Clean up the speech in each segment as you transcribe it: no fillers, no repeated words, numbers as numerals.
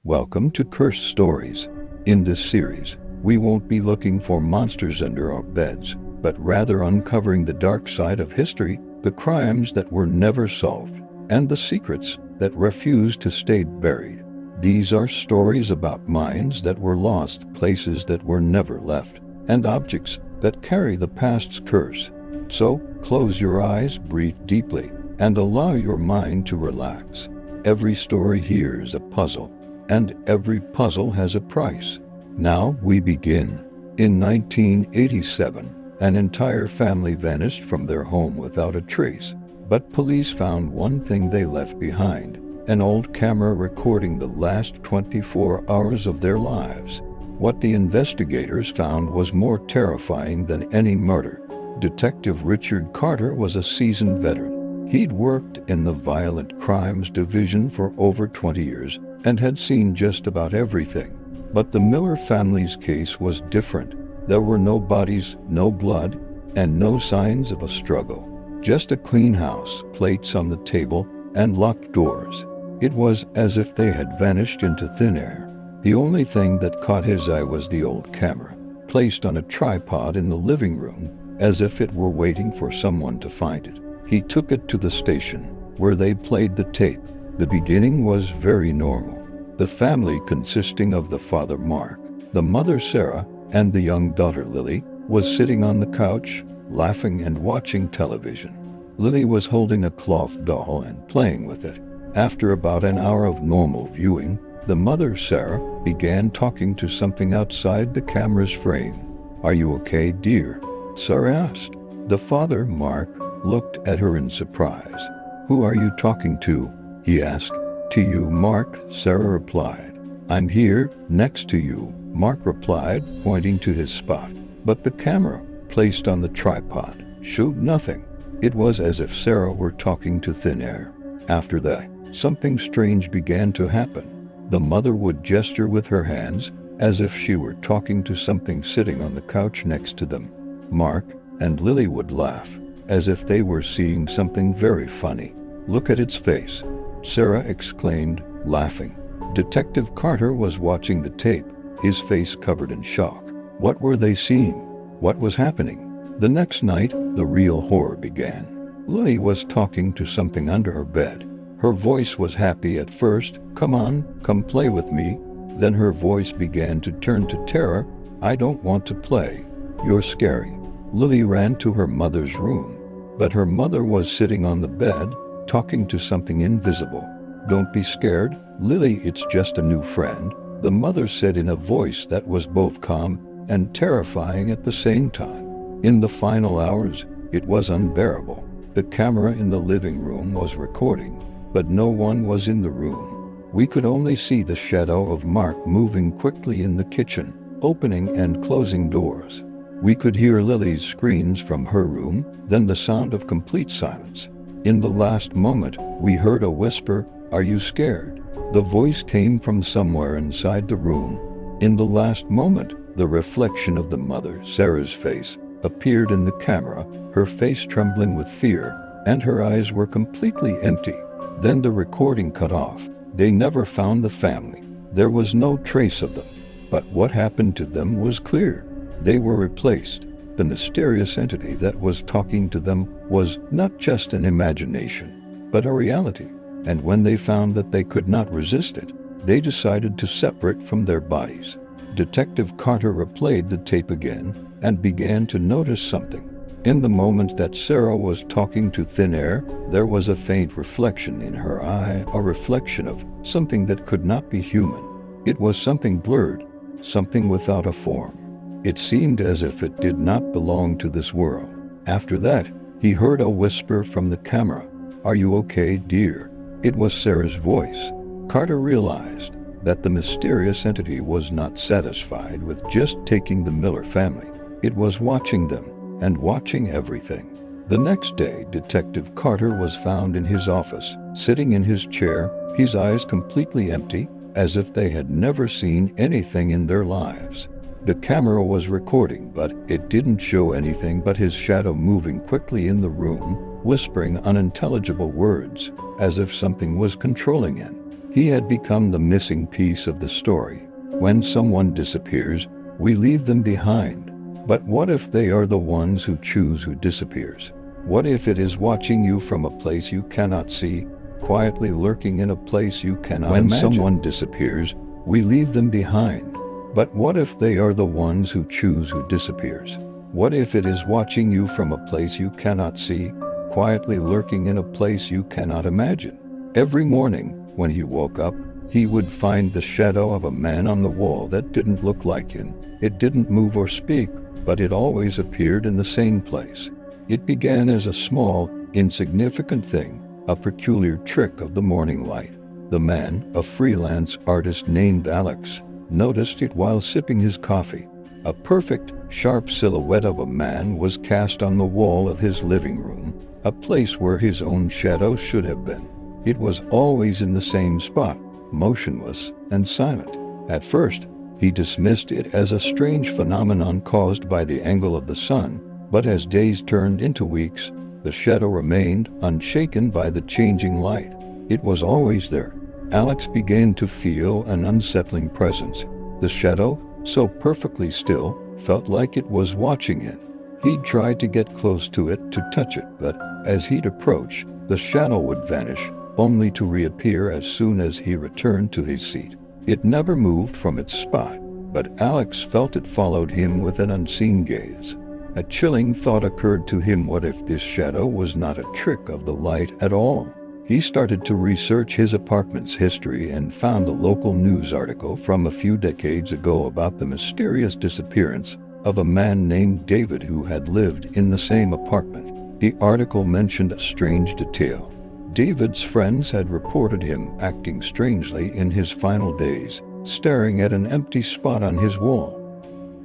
Welcome to Cursed Stories. In this series, we won't be looking for monsters under our beds, but rather uncovering the dark side of history, the crimes that were never solved, and the secrets that refused to stay buried. These are stories about minds that were lost, places that were never left, and objects that carry the past's curse. So, close your eyes, breathe deeply, and allow your mind to relax. Every story here is a puzzle, and every puzzle has a price. Now we begin. In 1987, an entire family vanished from their home without a trace, but police found one thing they left behind: an old camera recording the last 24 hours of their lives. What the investigators found was more terrifying than any murder. Detective Richard Carter was a seasoned veteran. He'd worked in the Violent Crimes Division for over 20 years and had seen just about everything. But the Miller family's case was different. There were no bodies, no blood, and no signs of a struggle. Just a clean house, plates on the table, and locked doors. It was as if they had vanished into thin air. The only thing that caught his eye was the old camera, placed on a tripod in the living room, as if it were waiting for someone to find it. He took it to the station, where they played the tape. The beginning was very normal. The family, consisting of the father Mark, the mother Sarah, and the young daughter Lily, was sitting on the couch, laughing and watching television. Lily was holding a cloth doll and playing with it. After about an hour of normal viewing, the mother Sarah began talking to something outside the camera's frame. "Are you okay, dear?" Sarah asked. The father, Mark, looked at her in surprise. "Who are you talking to?" he asked. "To you, Mark," Sarah replied. "I'm here, next to you," Mark replied, pointing to his spot. But the camera, placed on the tripod, showed nothing. It was as if Sarah were talking to thin air. After that, something strange began to happen. The mother would gesture with her hands, as if she were talking to something sitting on the couch next to them. Mark and Lily would laugh, as if they were seeing something very funny. "Look at its face," Sarah exclaimed, laughing. Detective Carter was watching the tape, his face covered in shock. What were they seeing? What was happening? The next night, the real horror began. Lily was talking to something under her bed. Her voice was happy at first. "Come on, come play with me." Then her voice began to turn to terror. "I don't want to play. You're scary." Lily ran to her mother's room, but her mother was sitting on the bed, talking to something invisible. "Don't be scared, Lily, it's just a new friend," the mother said in a voice that was both calm and terrifying at the same time. In the final hours, it was unbearable. The camera in the living room was recording, but no one was in the room. We could only see the shadow of Mark moving quickly in the kitchen, opening and closing doors. We could hear Lily's screams from her room, then the sound of complete silence. In the last moment, we heard a whisper, "Are you scared?" The voice came from somewhere inside the room. In the last moment, the reflection of the mother, Sarah's face, appeared in the camera, her face trembling with fear, and her eyes were completely empty. Then the recording cut off. They never found the family. There was no trace of them. But what happened to them was clear. They were replaced. The mysterious entity that was talking to them was not just an imagination, but a reality. And when they found that they could not resist it, they decided to separate from their bodies. Detective Carter replayed the tape again and began to notice something. In the moment that Sarah was talking to thin air, there was a faint reflection in her eye, a reflection of something that could not be human. It was something blurred, something without a form. It seemed as if it did not belong to this world. After that, he heard a whisper from the camera, "Are you okay, dear?" It was Sarah's voice. Carter realized that the mysterious entity was not satisfied with just taking the Miller family. It was watching them and watching everything. The next day, Detective Carter was found in his office, sitting in his chair, his eyes completely empty, as if they had never seen anything in their lives. The camera was recording, but it didn't show anything but his shadow moving quickly in the room, whispering unintelligible words, as if something was controlling him. He had become the missing piece of the story. When someone disappears, we leave them behind. But what if they are the ones who choose who disappears? What if it is watching you from a place you cannot see, quietly lurking in a place you cannot imagine? When someone disappears, we leave them behind. But what if they are the ones who choose who disappears? What if it is watching you from a place you cannot see, quietly lurking in a place you cannot imagine? Every morning, when he woke up, he would find the shadow of a man on the wall that didn't look like him. It didn't move or speak, but it always appeared in the same place. It began as a small, insignificant thing, a peculiar trick of the morning light. The man, a freelance artist named Alex, noticed it while sipping his coffee. A perfect, sharp silhouette of a man was cast on the wall of his living room, a place where his own shadow should have been. It was always in the same spot, motionless and silent. At first, he dismissed it as a strange phenomenon caused by the angle of the sun, but as days turned into weeks, the shadow remained unshaken by the changing light. It was always there. Alex began to feel an unsettling presence. The shadow, so perfectly still, felt like it was watching him. He tried to get close to it to touch it, but as he'd approach, the shadow would vanish, only to reappear as soon as he returned to his seat. It never moved from its spot, but Alex felt it followed him with an unseen gaze. A chilling thought occurred to him: what if this shadow was not a trick of the light at all? He started to research his apartment's history and found a local news article from a few decades ago about the mysterious disappearance of a man named David who had lived in the same apartment. The article mentioned a strange detail. David's friends had reported him acting strangely in his final days, staring at an empty spot on his wall,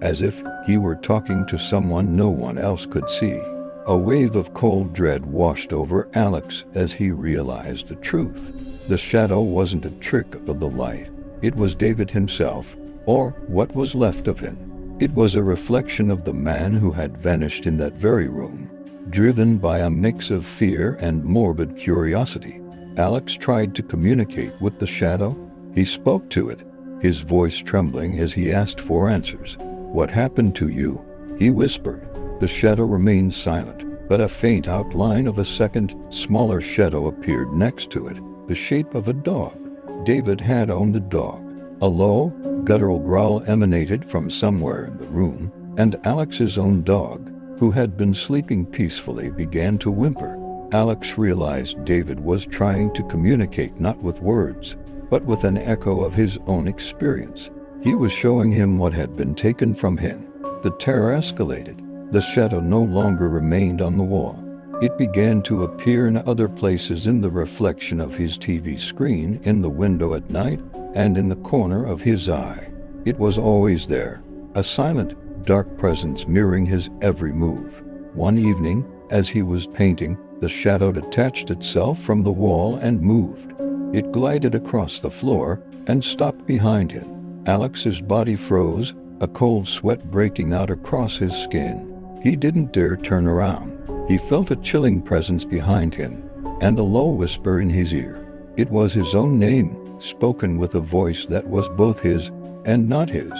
as if he were talking to someone no one else could see. A wave of cold dread washed over Alex as he realized the truth. The shadow wasn't a trick of the light. It was David himself, or what was left of him. It was a reflection of the man who had vanished in that very room. Driven by a mix of fear and morbid curiosity, Alex tried to communicate with the shadow. He spoke to it, his voice trembling as he asked for answers. "What happened to you?" he whispered. The shadow remained silent, but a faint outline of a second, smaller shadow appeared next to it, the shape of a dog. David had owned the dog. A low, guttural growl emanated from somewhere in the room, and Alex's own dog, who had been sleeping peacefully, began to whimper. Alex realized David was trying to communicate not with words, but with an echo of his own experience. He was showing him what had been taken from him. The terror escalated. The shadow no longer remained on the wall. It began to appear in other places: in the reflection of his TV screen, in the window at night, and in the corner of his eye. It was always there, a silent, dark presence mirroring his every move. One evening, as he was painting, the shadow detached itself from the wall and moved. It glided across the floor and stopped behind him. Alex's body froze, a cold sweat breaking out across his skin. He didn't dare turn around. He felt a chilling presence behind him, and a low whisper in his ear. It was his own name, spoken with a voice that was both his and not his.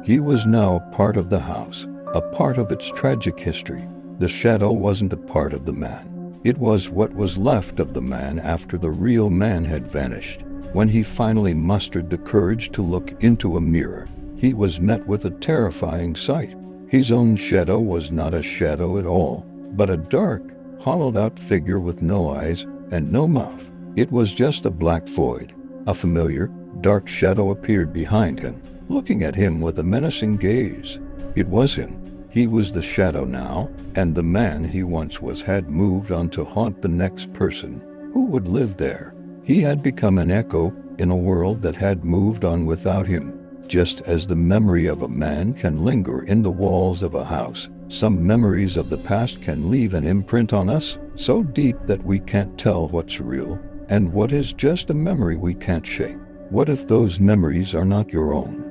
He was now part of the house, a part of its tragic history. The shadow wasn't a part of the man. It was what was left of the man after the real man had vanished. When he finally mustered the courage to look into a mirror, he was met with a terrifying sight. His own shadow was not a shadow at all, but a dark, hollowed-out figure with no eyes and no mouth. It was just a black void. A familiar, dark shadow appeared behind him, looking at him with a menacing gaze. It was him. He was the shadow now, and the man he once was had moved on to haunt the next person who would live there. He had become an echo in a world that had moved on without him. Just as the memory of a man can linger in the walls of a house, some memories of the past can leave an imprint on us so deep that we can't tell what's real and what is just a memory we can't shake. What if those memories are not your own?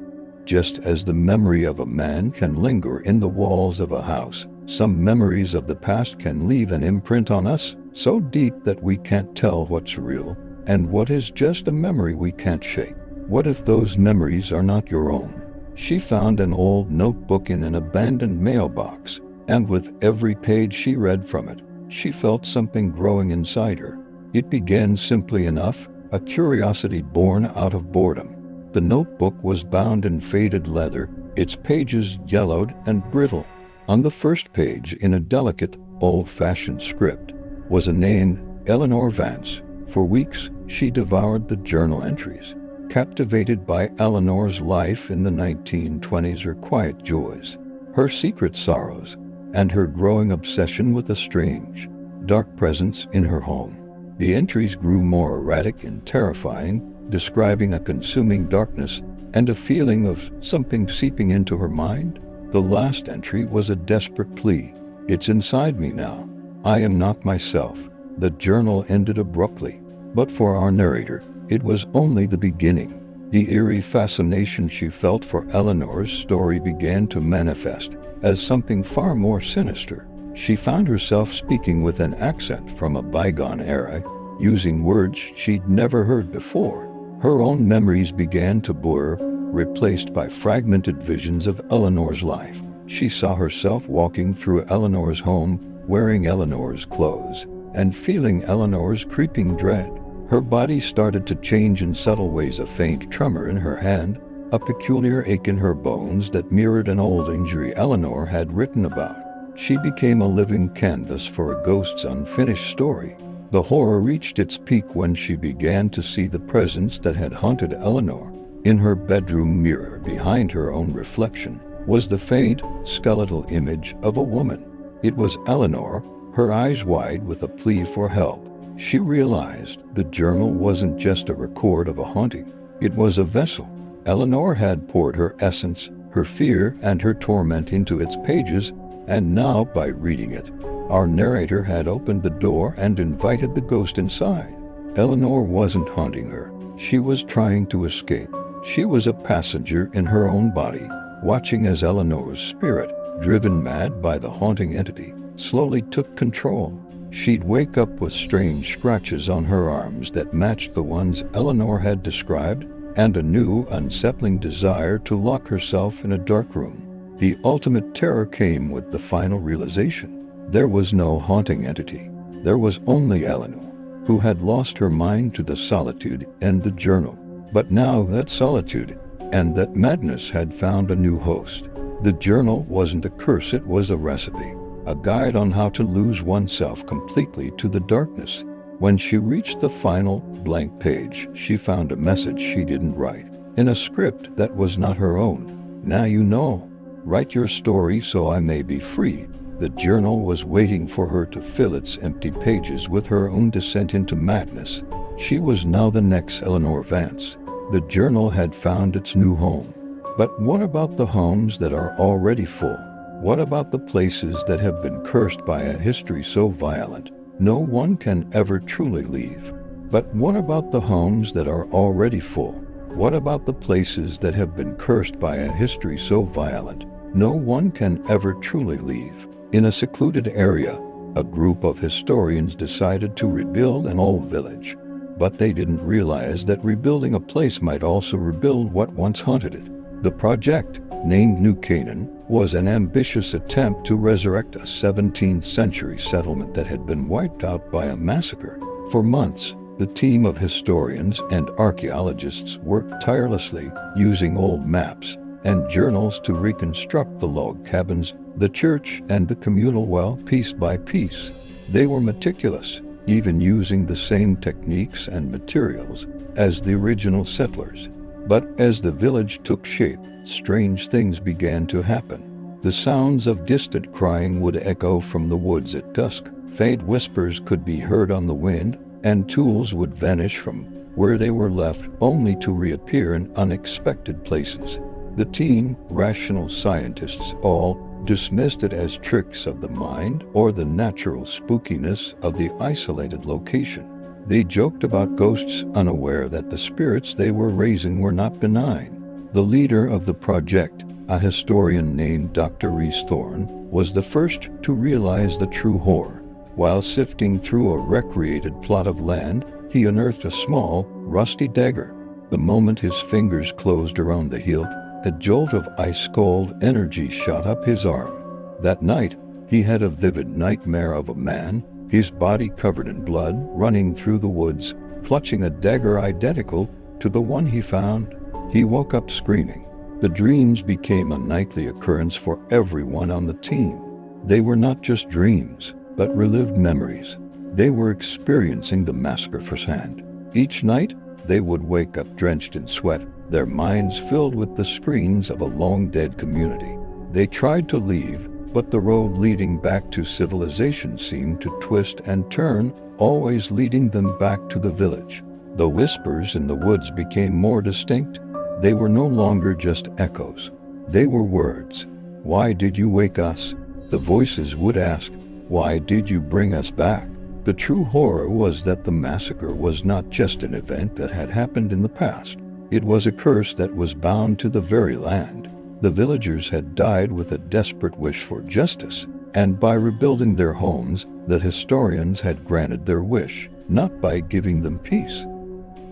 Just as the memory of a man can linger in the walls of a house, some memories of the past can leave an imprint on us so deep that we can't tell what's real And what is just a memory we can't shake? What if those memories are not your own? She found an old notebook in an abandoned mailbox, and with every page she read from it, she felt something growing inside her. It began simply enough, a curiosity born out of boredom. The notebook was bound in faded leather, its pages yellowed and brittle. On the first page, in a delicate, old-fashioned script, was a name, Eleanor Vance. For weeks, she devoured the journal entries, captivated by Eleanor's life in the 1920s, her quiet joys, her secret sorrows, and her growing obsession with a strange, dark presence in her home. The entries grew more erratic and terrifying, describing a consuming darkness and a feeling of something seeping into her mind. The last entry was a desperate plea. "It's inside me now. I am not myself." The journal ended abruptly, but for our narrator, it was only the beginning. The eerie fascination she felt for Eleanor's story began to manifest as something far more sinister. She found herself speaking with an accent from a bygone era, using words she'd never heard before. Her own memories began to blur, replaced by fragmented visions of Eleanor's life. She saw herself walking through Eleanor's home, wearing Eleanor's clothes, and feeling Eleanor's creeping dread. Her body started to change in subtle ways, a faint tremor in her hand, a peculiar ache in her bones that mirrored an old injury Eleanor had written about. She became a living canvas for a ghost's unfinished story. The horror reached its peak when she began to see the presence that had haunted Eleanor. In her bedroom mirror, behind her own reflection, was the faint, skeletal image of a woman. It was Eleanor, her eyes wide with a plea for help. She realized the journal wasn't just a record of a haunting. It was a vessel. Eleanor had poured her essence, her fear, and her torment into its pages, and now, by reading it, our narrator had opened the door and invited the ghost inside. Eleanor wasn't haunting her. She was trying to escape. She was a passenger in her own body, watching as Eleanor's spirit, driven mad by the haunting entity, slowly took control. She'd wake up with strange scratches on her arms that matched the ones Eleanor had described, and a new, unsettling desire to lock herself in a dark room. The ultimate terror came with the final realization. There was no haunting entity. There was only Eleanor, who had lost her mind to the solitude and the journal. But now that solitude and that madness had found a new host. The journal wasn't a curse, it was a recipe, a guide on how to lose oneself completely to the darkness. When she reached the final blank page, she found a message she didn't write, in a script that was not her own. "Now you know. Write your story so I may be free." The journal was waiting for her to fill its empty pages with her own descent into madness. She was now the next Eleanor Vance. The journal had found its new home. But what about the homes that are already full? What about the places that have been cursed by a history so violent no one can ever truly leave? But what about the homes that are already full? What about the places that have been cursed by a history so violent no one can ever truly leave? In a secluded area, a group of historians decided to rebuild an old village. But they didn't realize that rebuilding a place might also rebuild what once haunted it. The project, named New Canaan, was an ambitious attempt to resurrect a 17th century settlement that had been wiped out by a massacre. For months, the team of historians and archaeologists worked tirelessly, using old maps and journals to reconstruct the log cabins, the church, and the communal well piece by piece. They were meticulous, even using the same techniques and materials as the original settlers. But as the village took shape, strange things began to happen. The sounds of distant crying would echo from the woods at dusk, faint whispers could be heard on the wind, and tools would vanish from where they were left, only to reappear in unexpected places. The team, rational scientists, all dismissed it as tricks of the mind or the natural spookiness of the isolated location. They joked about ghosts, unaware that the spirits they were raising were not benign. The leader of the project, a historian named Dr. Reese Thorne, was the first to realize the true horror. While sifting through a recreated plot of land, he unearthed a small, rusty dagger. The moment his fingers closed around the hilt, a jolt of ice-cold energy shot up his arm. That night, he had a vivid nightmare of a man, his body covered in blood, running through the woods, clutching a dagger identical to the one he found. He woke up screaming. The dreams became a nightly occurrence for everyone on the team. They were not just dreams, but relived memories. They were experiencing the massacre firsthand. Each night, they would wake up drenched in sweat, their minds filled with the screams of a long-dead community. They tried to leave, but the road leading back to civilization seemed to twist and turn, always leading them back to the village. The whispers in the woods became more distinct. They were no longer just echoes. They were words. "Why did you wake us?" The voices would ask. "Why did you bring us back?" The true horror was that the massacre was not just an event that had happened in the past. It was a curse that was bound to the very land. The villagers had died with a desperate wish for justice, and by rebuilding their homes, the historians had granted their wish, not by giving them peace,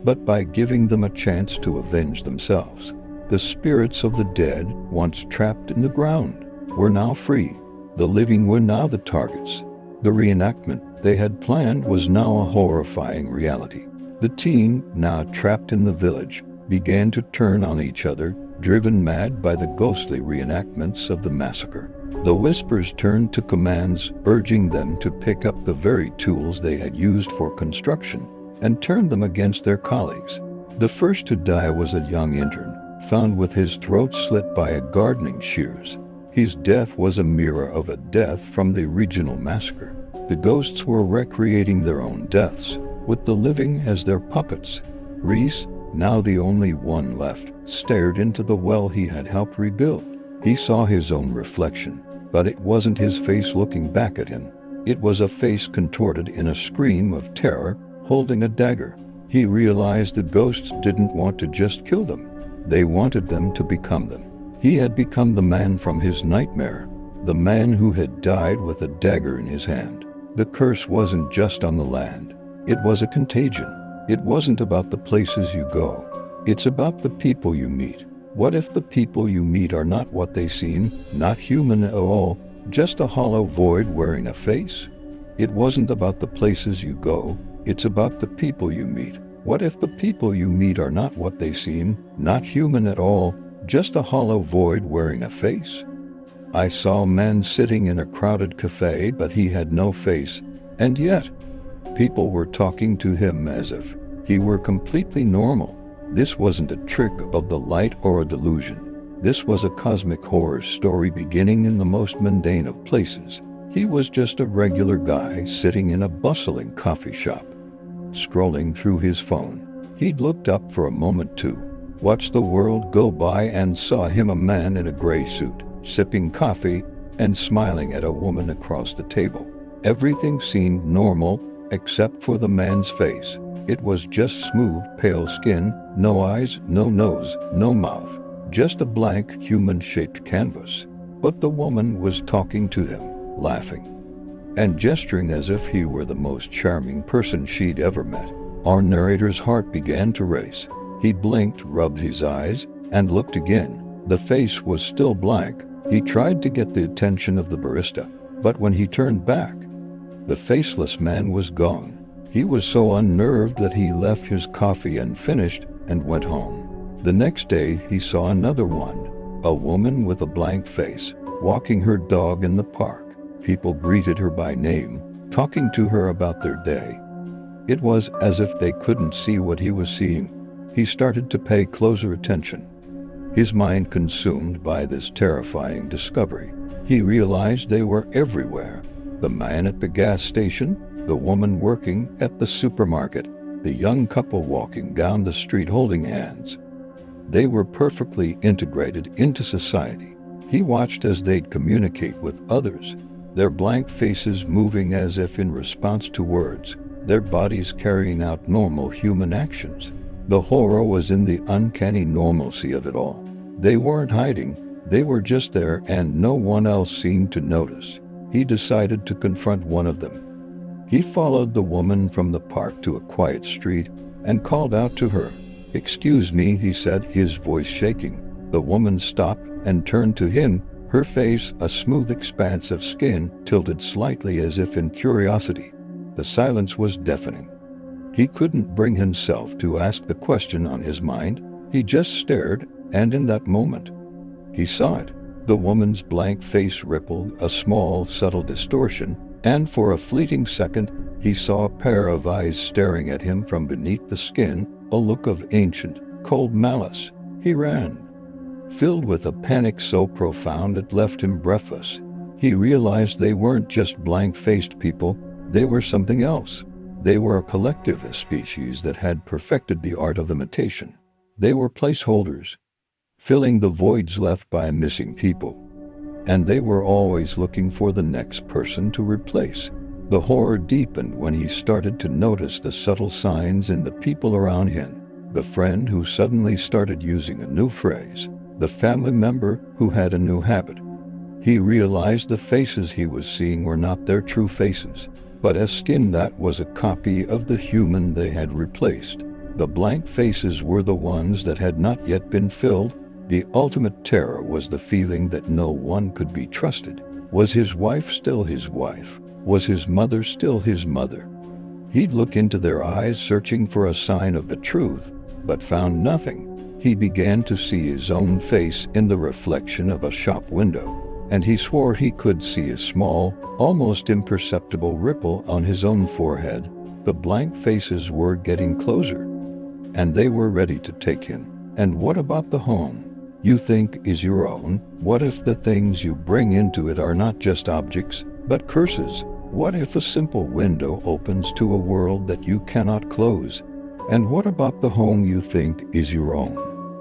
but by giving them a chance to avenge themselves. The spirits of the dead, once trapped in the ground, were now free. The living were now the targets. The reenactment they had planned was now a horrifying reality. The team, now trapped in the village, began to turn on each other, driven mad by the ghostly reenactments of the massacre. The whispers turned to commands, urging them to pick up the very tools they had used for construction and turn them against their colleagues. The first to die was a young intern, found with his throat slit by a gardening shears. His death was a mirror of a death from the original massacre. The ghosts were recreating their own deaths, with the living as their puppets. Reese, now the only one left, stared into the well he had helped rebuild. He saw his own reflection, but it wasn't his face looking back at him. It was a face contorted in a scream of terror, holding a dagger. He realized the ghosts didn't want to just kill them. They wanted them to become them. He had become the man from his nightmare, the man who had died with a dagger in his hand. The curse wasn't just on the land. It was a contagion. It wasn't about the places you go. It's about the people you meet. What if the people you meet are not what they seem, not human at all, just a hollow void wearing a face? It wasn't about the places you go. It's about the people you meet. What if the people you meet are not what they seem, not human at all, just a hollow void wearing a face? I saw a man sitting in a crowded cafe, but he had no face, and yet people were talking to him as if he were completely normal. This wasn't a trick of the light or a delusion. This was a cosmic horror story beginning in the most mundane of places. He was just a regular guy sitting in a bustling coffee shop, scrolling through his phone. He'd looked up for a moment to watch the world go by and saw him, a man in a gray suit, sipping coffee and smiling at a woman across the table. Everything seemed normal except for the man's face. It was just smooth, pale skin, no eyes, no nose, no mouth, just a blank, human-shaped canvas. But the woman was talking to him, laughing, and gesturing as if he were the most charming person she'd ever met. Our narrator's heart began to race. He blinked, rubbed his eyes, and looked again. The face was still blank. He tried to get the attention of the barista, but when he turned back, the faceless man was gone. He was so unnerved that he left his coffee unfinished and went home. The next day, he saw another one, a woman with a blank face, walking her dog in the park. People greeted her by name, talking to her about their day. It was as if they couldn't see what he was seeing. He started to pay closer attention, his mind consumed by this terrifying discovery. He realized they were everywhere. The man at the gas station, the woman working at the supermarket, the young couple walking down the street holding hands. They were perfectly integrated into society. He watched as they'd communicate with others, their blank faces moving as if in response to words, their bodies carrying out normal human actions. The horror was in the uncanny normalcy of it all. They weren't hiding, they were just there, and no one else seemed to notice. He decided to confront one of them. He followed the woman from the park to a quiet street and called out to her. "Excuse me," he said, his voice shaking. The woman stopped and turned to him, her face a smooth expanse of skin tilted slightly as if in curiosity. The silence was deafening. He couldn't bring himself to ask the question on his mind. He just stared, and in that moment, he saw it. The woman's blank face rippled, a small, subtle distortion, and for a fleeting second, he saw a pair of eyes staring at him from beneath the skin, a look of ancient, cold malice. He ran, filled with a panic so profound it left him breathless. He realized they weren't just blank-faced people, they were something else. They were a collective, a species that had perfected the art of imitation. They were placeholders, filling the voids left by missing people. And they were always looking for the next person to replace. The horror deepened when he started to notice the subtle signs in the people around him. The friend who suddenly started using a new phrase. The family member who had a new habit. He realized the faces he was seeing were not their true faces, but a skin that was a copy of the human they had replaced. The blank faces were the ones that had not yet been filled. The ultimate terror was the feeling that no one could be trusted. Was his wife still his wife? Was his mother still his mother? He'd look into their eyes searching for a sign of the truth, but found nothing. He began to see his own face in the reflection of a shop window, and he swore he could see a small, almost imperceptible ripple on his own forehead. The blank faces were getting closer, and they were ready to take him. And what about the home you think is your own? What if the things you bring into it are not just objects, but curses? What if a simple window opens to a world that you cannot close? And what about the home you think is your own?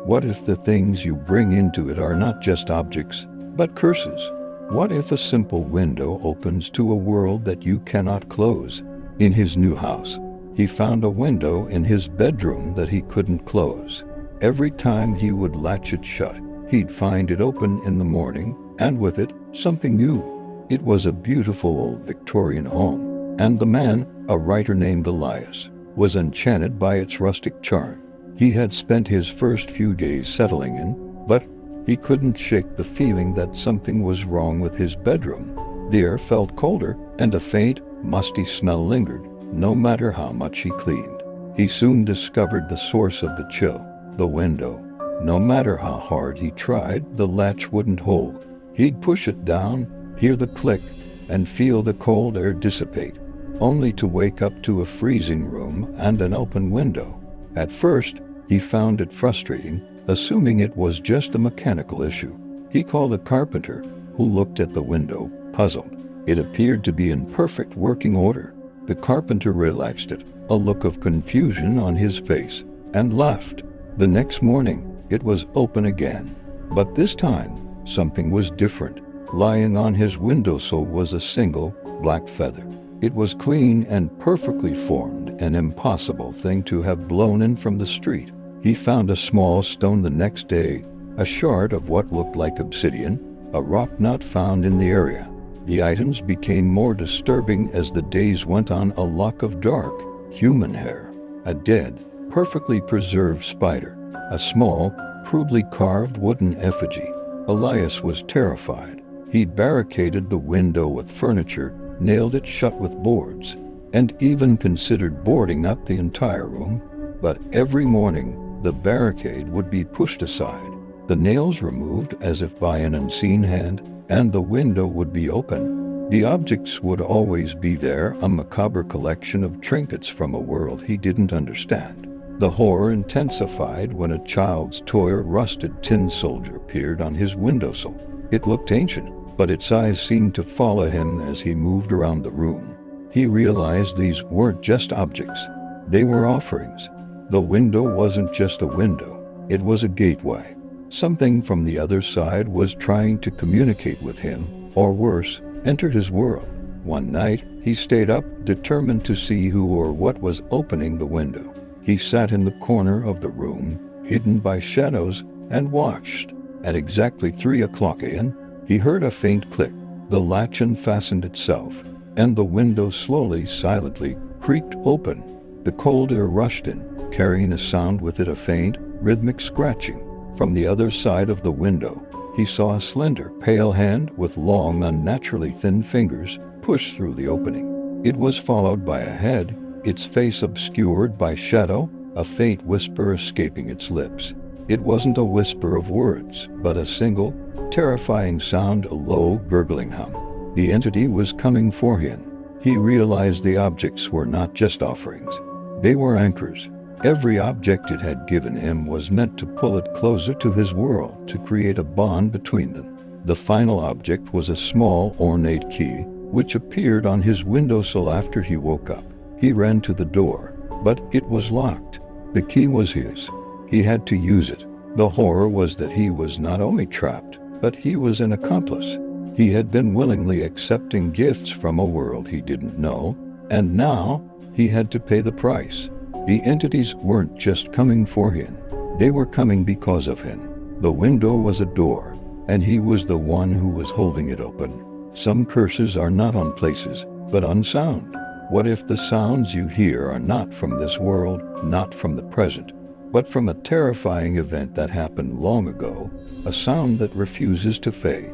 What if the things you bring into it are not just objects, but curses? What if a simple window opens to a world that you cannot close? In his new house, he found a window in his bedroom that he couldn't close. Every time he would latch it shut, he'd find it open in the morning, and with it, something new. It was a beautiful old Victorian home, and the man, a writer named Elias, was enchanted by its rustic charm. He had spent his first few days settling in, but he couldn't shake the feeling that something was wrong with his bedroom. The air felt colder, and a faint, musty smell lingered, no matter how much he cleaned. He soon discovered the source of the chill, the window. No matter how hard he tried, the latch wouldn't hold. He'd push it down, hear the click, and feel the cold air dissipate, only to wake up to a freezing room and an open window. At first, he found it frustrating, assuming it was just a mechanical issue. He called a carpenter, who looked at the window, puzzled. It appeared to be in perfect working order. The carpenter relaxed it, a look of confusion on his face, and left. The next morning, it was open again. But this time, something was different. Lying on his windowsill was a single, black feather. It was clean and perfectly formed, an impossible thing to have blown in from the street. He found a small stone the next day, a shard of what looked like obsidian, a rock not found in the area. The items became more disturbing as the days went on. A lock of dark, human hair, a dead, perfectly preserved spider, a small, crudely carved wooden effigy. Elias was terrified. He'd barricaded the window with furniture, nailed it shut with boards, and even considered boarding up the entire room. But every morning, the barricade would be pushed aside, the nails removed as if by an unseen hand, and the window would be open. The objects would always be there, a macabre collection of trinkets from a world he didn't understand. The horror intensified when a child's toy, a rusted tin soldier, appeared on his windowsill. It looked ancient, but its eyes seemed to follow him as he moved around the room. He realized these weren't just objects. They were offerings. The window wasn't just a window. It was a gateway. Something from the other side was trying to communicate with him, or worse, enter his world. One night, he stayed up, determined to see who or what was opening the window. He sat in the corner of the room, hidden by shadows, and watched. At exactly 3 o'clock a.m., he heard a faint click. The latch unfastened itself, and the window slowly, silently creaked open. The cold air rushed in, carrying a sound with it, a faint, rhythmic scratching. From the other side of the window, he saw a slender, pale hand with long, unnaturally thin fingers push through the opening. It was followed by a head, its face obscured by shadow, a faint whisper escaping its lips. It wasn't a whisper of words, but a single, terrifying sound, a low, gurgling hum. The entity was coming for him. He realized the objects were not just offerings. They were anchors. Every object it had given him was meant to pull it closer to his world, to create a bond between them. The final object was a small, ornate key, which appeared on his windowsill after he woke up. He ran to the door, but it was locked. The key was his. He had to use it. The horror was that he was not only trapped, but he was an accomplice. He had been willingly accepting gifts from a world he didn't know, and now he had to pay the price. The entities weren't just coming for him. They were coming because of him. The window was a door, and he was the one who was holding it open. Some curses are not on places, but on sound. What if the sounds you hear are not from this world, not from the present, but from a terrifying event that happened long ago, a sound that refuses to fade?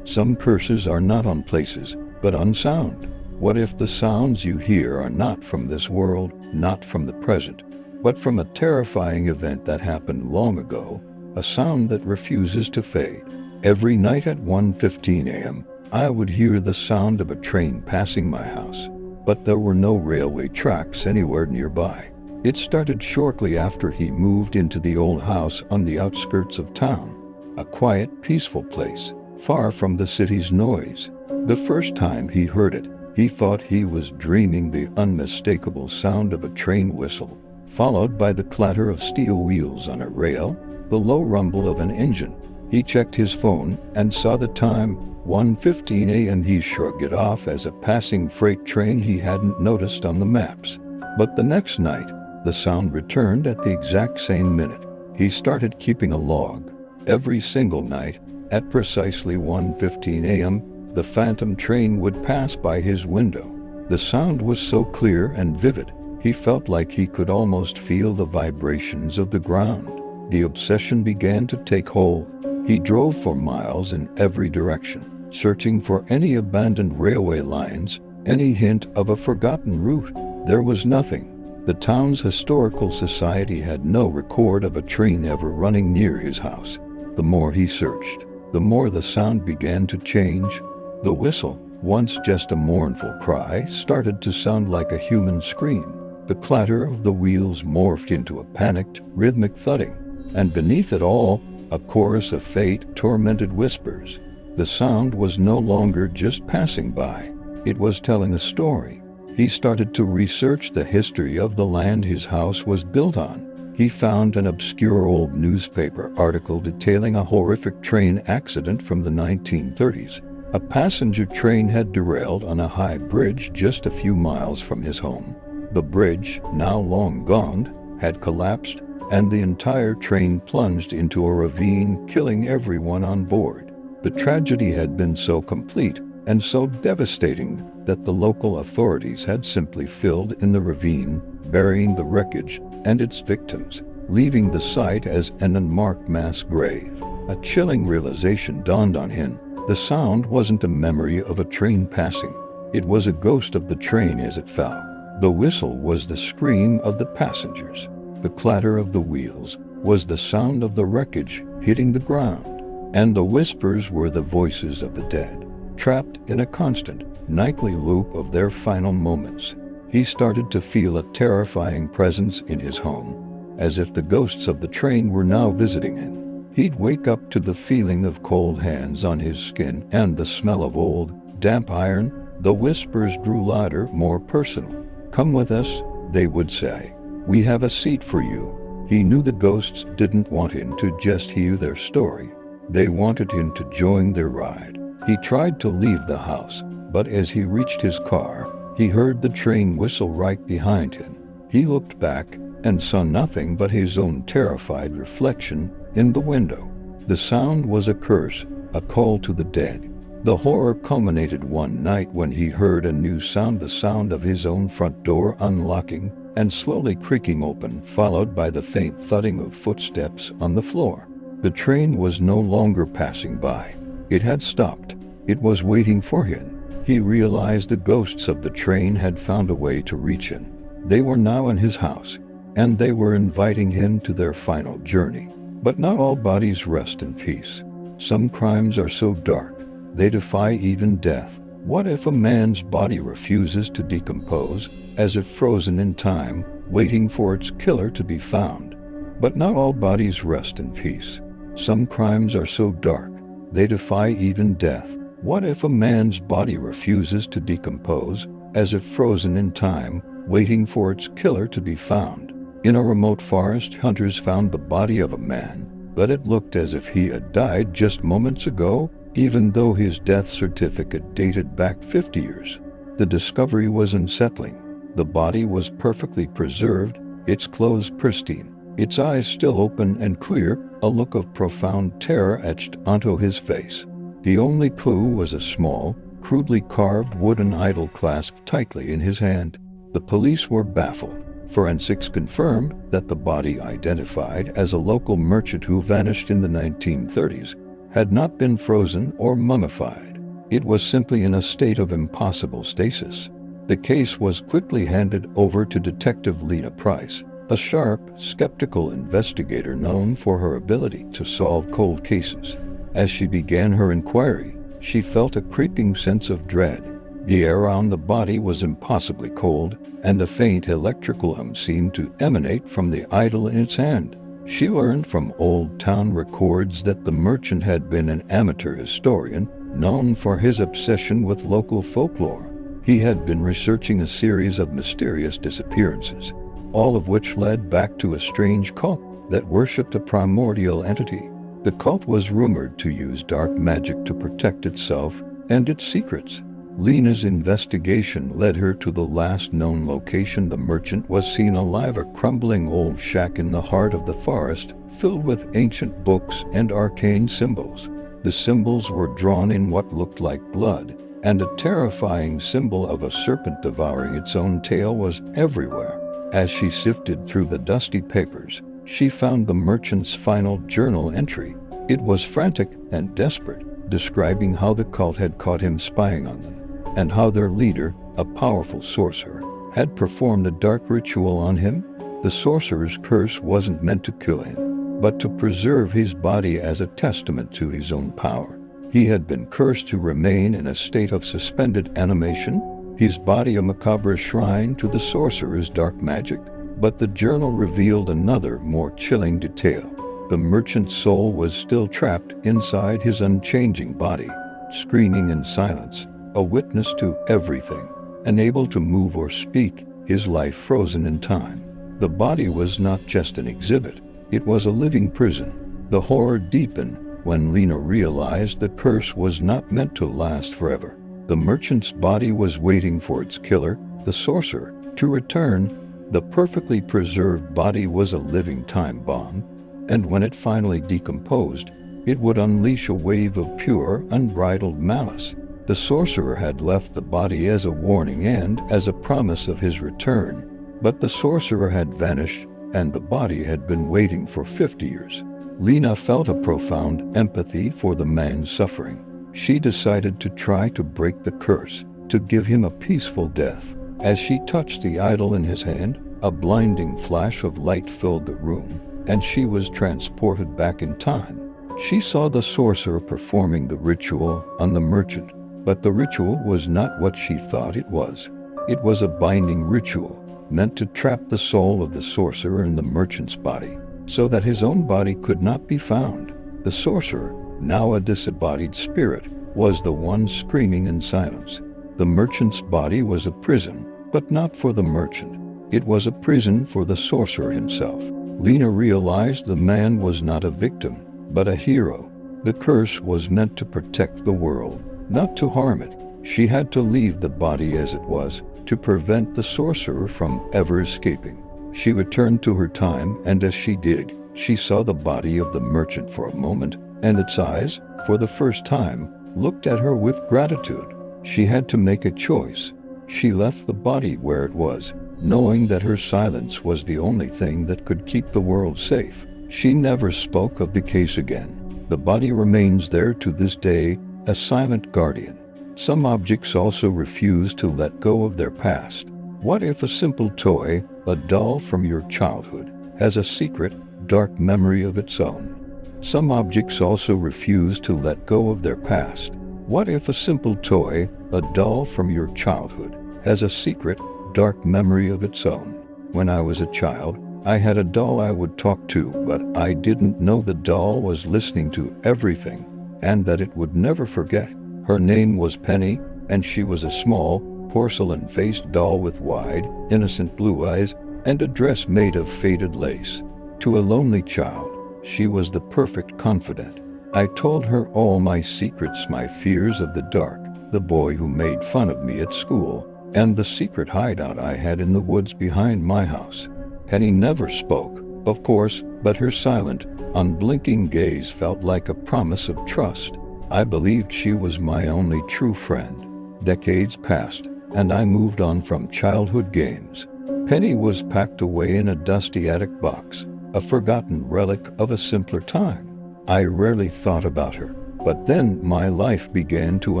Some curses are not on places, but on sound. What if the sounds you hear are not from this world, not from the present, but from a terrifying event that happened long ago, a sound that refuses to fade? Every night at 1:15 a.m., I would hear the sound of a train passing my house, but there were no railway tracks anywhere nearby. It started shortly after he moved into the old house on the outskirts of town, a quiet, peaceful place, far from the city's noise. The first time he heard it, he thought he was dreaming. The unmistakable sound of a train whistle, followed by the clatter of steel wheels on a rail, the low rumble of an engine. He checked his phone and saw the time, 1:15 a.m. He shrugged it off as a passing freight train he hadn't noticed on the maps. But the next night, the sound returned at the exact same minute. He started keeping a log. Every single night, at precisely 1:15 a.m., the phantom train would pass by his window. The sound was so clear and vivid, he felt like he could almost feel the vibrations of the ground. The obsession began to take hold. He drove for miles in every direction, searching for any abandoned railway lines, any hint of a forgotten route. There was nothing. The town's historical society had no record of a train ever running near his house. The more he searched, the more the sound began to change. The whistle, once just a mournful cry, started to sound like a human scream. The clatter of the wheels morphed into a panicked, rhythmic thudding, and beneath it all, a chorus of fate-tormented whispers. The sound was no longer just passing by. It was telling a story. He started to research the history of the land his house was built on. He found an obscure old newspaper article detailing a horrific train accident from the 1930s. A passenger train had derailed on a high bridge just a few miles from his home. The bridge, now long gone, had collapsed, and the entire train plunged into a ravine, killing everyone on board. The tragedy had been so complete and so devastating that the local authorities had simply filled in the ravine, burying the wreckage and its victims, leaving the site as an unmarked mass grave. A chilling realization dawned on him. The sound wasn't a memory of a train passing. It was a ghost of the train as it fell. The whistle was the scream of the passengers. The clatter of the wheels was the sound of the wreckage hitting the ground. And the whispers were the voices of the dead, trapped in a constant, nightly loop of their final moments. He started to feel a terrifying presence in his home, as if the ghosts of the train were now visiting him. He'd wake up to the feeling of cold hands on his skin and the smell of old, damp iron. The whispers grew louder, more personal. "Come with us," they would say. "We have a seat for you." He knew the ghosts didn't want him to just hear their story. They wanted him to join their ride. He tried to leave the house, but as he reached his car, he heard the train whistle right behind him. He looked back and saw nothing but his own terrified reflection in the window. The sound was a curse, a call to the dead. The horror culminated one night when he heard a new sound, the sound of his own front door unlocking and slowly creaking open, followed by the faint thudding of footsteps on the floor. The train was no longer passing by. It had stopped. It was waiting for him. He realized the ghosts of the train had found a way to reach him. They were now in his house, and they were inviting him to their final journey. But not all bodies rest in peace. Some crimes are so dark, they defy even death. What if a man's body refuses to decompose, as if frozen in time, waiting for its killer to be found? But not all bodies rest in peace. Some crimes are so dark, they defy even death. What if a man's body refuses to decompose, as if frozen in time, waiting for its killer to be found? In a remote forest, hunters found the body of a man, but it looked as if he had died just moments ago, even though his death certificate dated back 50 years. The discovery was unsettling. The body was perfectly preserved, its clothes pristine, its eyes still open and clear, a look of profound terror etched onto his face. The only clue was a small, crudely carved wooden idol clasped tightly in his hand. The police were baffled. Forensics confirmed that the body, identified as a local merchant who vanished in the 1930s, had not been frozen or mummified. It was simply in a state of impossible stasis. The case was quickly handed over to Detective Lena Price, a sharp, skeptical investigator known for her ability to solve cold cases. As she began her inquiry, she felt a creeping sense of dread. The air around the body was impossibly cold, and a faint electrical hum seemed to emanate from the idol in its hand. She learned from old town records that the merchant had been an amateur historian, known for his obsession with local folklore. He had been researching a series of mysterious disappearances, all of which led back to a strange cult that worshipped a primordial entity. The cult was rumored to use dark magic to protect itself and its secrets. Lena's investigation led her to the last known location the merchant was seen alive, a crumbling old shack in the heart of the forest, filled with ancient books and arcane symbols. The symbols were drawn in what looked like blood, and a terrifying symbol of a serpent devouring its own tail was everywhere. As she sifted through the dusty papers, she found the merchant's final journal entry. It was frantic and desperate, describing how the cult had caught him spying on them, and how their leader, a powerful sorcerer, had performed a dark ritual on him. The sorcerer's curse wasn't meant to kill him, but to preserve his body as a testament to his own power. He had been cursed to remain in a state of suspended animation, his body a macabre shrine to the sorcerer's dark magic. But the journal revealed another, more chilling detail. The merchant's soul was still trapped inside his unchanging body, screaming in silence, a witness to everything, unable to move or speak, his life frozen in time. The body was not just an exhibit, it was a living prison. The horror deepened when Lena realized the curse was not meant to last forever. The merchant's body was waiting for its killer, the sorcerer, to return. The perfectly preserved body was a living time bomb, and when it finally decomposed, it would unleash a wave of pure, unbridled malice. The sorcerer had left the body as a warning and as a promise of his return, but the sorcerer had vanished, and the body had been waiting for 50 years. Lena felt a profound empathy for the man's suffering. She decided to try to break the curse, to give him a peaceful death. As she touched the idol in his hand, a blinding flash of light filled the room, and she was transported back in time. She saw the sorcerer performing the ritual on the merchant, but the ritual was not what she thought it was. It was a binding ritual, meant to trap the soul of the sorcerer in the merchant's body, so that his own body could not be found. The sorcerer, now a disembodied spirit, was the one screaming in silence. The merchant's body was a prison, but not for the merchant. It was a prison for the sorcerer himself. Lena realized the man was not a victim, but a hero. The curse was meant to protect the world, not to harm it. She had to leave the body as it was, to prevent the sorcerer from ever escaping. She returned to her time, and as she did, she saw the body of the merchant for a moment, and its eyes, for the first time, looked at her with gratitude. She had to make a choice. She left the body where it was, knowing that her silence was the only thing that could keep the world safe. She never spoke of the case again. The body remains there to this day, a silent guardian. Some objects also refuse to let go of their past. What if a simple toy, a doll from your childhood, has a secret, dark memory of its own? Some objects also refuse to let go of their past. What if a simple toy, a doll from your childhood, has a secret, dark memory of its own? When I was a child, I had a doll I would talk to, but I didn't know the doll was listening to everything, and that it would never forget. Her name was Penny, and she was a small, porcelain-faced doll with wide, innocent blue eyes and a dress made of faded lace. To a lonely child, she was the perfect confidant. I told her all my secrets, my fears of the dark, the boy who made fun of me at school, and the secret hideout I had in the woods behind my house. Penny never spoke, of course, but her silent, unblinking gaze felt like a promise of trust. I believed she was my only true friend. Decades passed, and I moved on from childhood games. Penny was packed away in a dusty attic box, a forgotten relic of a simpler time. I rarely thought about her, but then my life began to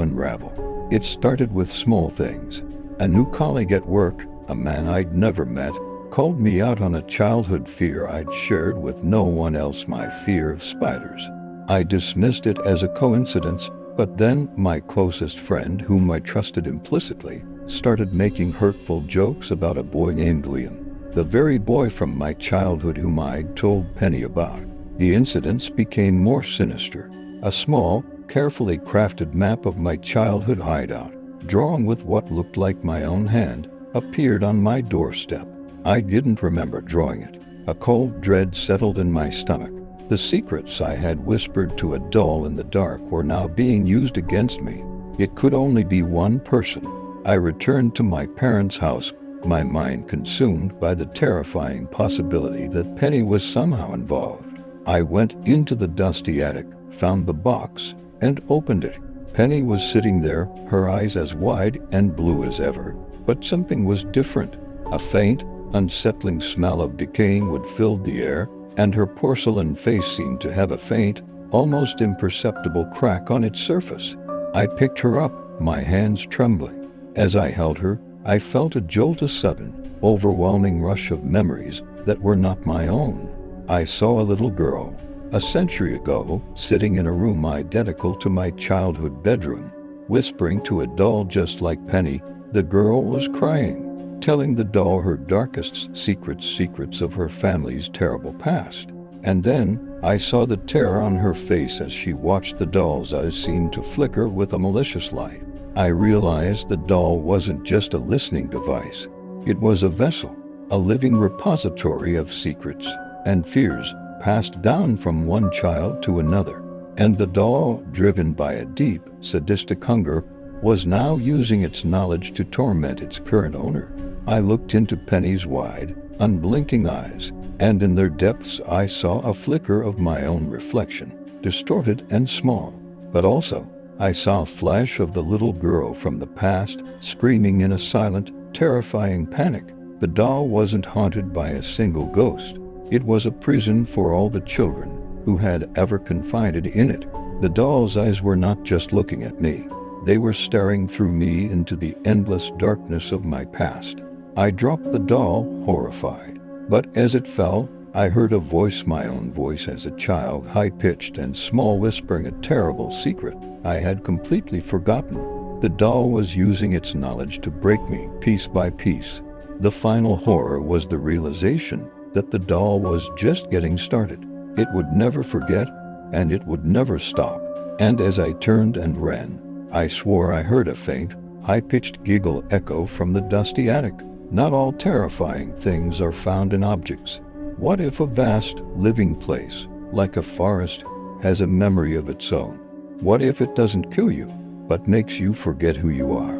unravel. It started with small things. A new colleague at work, a man I'd never met, called me out on a childhood fear I'd shared with no one else, my fear of spiders. I dismissed it as a coincidence, but then my closest friend, whom I trusted implicitly, started making hurtful jokes about a boy named Liam, the very boy from my childhood whom I'd told Penny about. The incidents became more sinister. A small, carefully crafted map of my childhood hideout, drawn with what looked like my own hand, appeared on my doorstep. I didn't remember drawing it. A cold dread settled in my stomach. The secrets I had whispered to a doll in the dark were now being used against me. It could only be one person. I returned to my parents' house, my mind consumed by the terrifying possibility that Penny was somehow involved. I went into the dusty attic, found the box, and opened it. Penny was sitting there, her eyes as wide and blue as ever, but something was different. A faint, unsettling smell of decaying wood filled the air, and her porcelain face seemed to have a faint, almost imperceptible crack on its surface. I picked her up, my hands trembling. As I held her, I felt a jolt, a sudden, overwhelming rush of memories that were not my own. I saw a little girl, a century ago, sitting in a room identical to my childhood bedroom, whispering to a doll just like Penny. The girl was crying, telling the doll her darkest secrets of her family's terrible past. And then I saw the terror on her face as she watched the doll's eyes seem to flicker with a malicious light. I realized the doll wasn't just a listening device. It was a vessel, a living repository of secrets and fears passed down from one child to another. And the doll, driven by a deep, sadistic hunger, was now using its knowledge to torment its current owner. I looked into Penny's wide, unblinking eyes, and in their depths I saw a flicker of my own reflection, distorted and small. But also, I saw a flash of the little girl from the past, screaming in a silent, terrifying panic. The doll wasn't haunted by a single ghost. It was a prison for all the children who had ever confided in it. The doll's eyes were not just looking at me. They were staring through me into the endless darkness of my past. I dropped the doll, horrified. But as it fell, I heard a voice, my own voice as a child, high-pitched and small, whispering a terrible secret I had completely forgotten. The doll was using its knowledge to break me piece by piece. The final horror was the realization that the doll was just getting started. It would never forget, and it would never stop. And as I turned and ran, I swore I heard a faint, high-pitched giggle echo from the dusty attic. Not all terrifying things are found in objects. What if a vast, living place, like a forest, has a memory of its own? What if it doesn't kill you, but makes you forget who you are?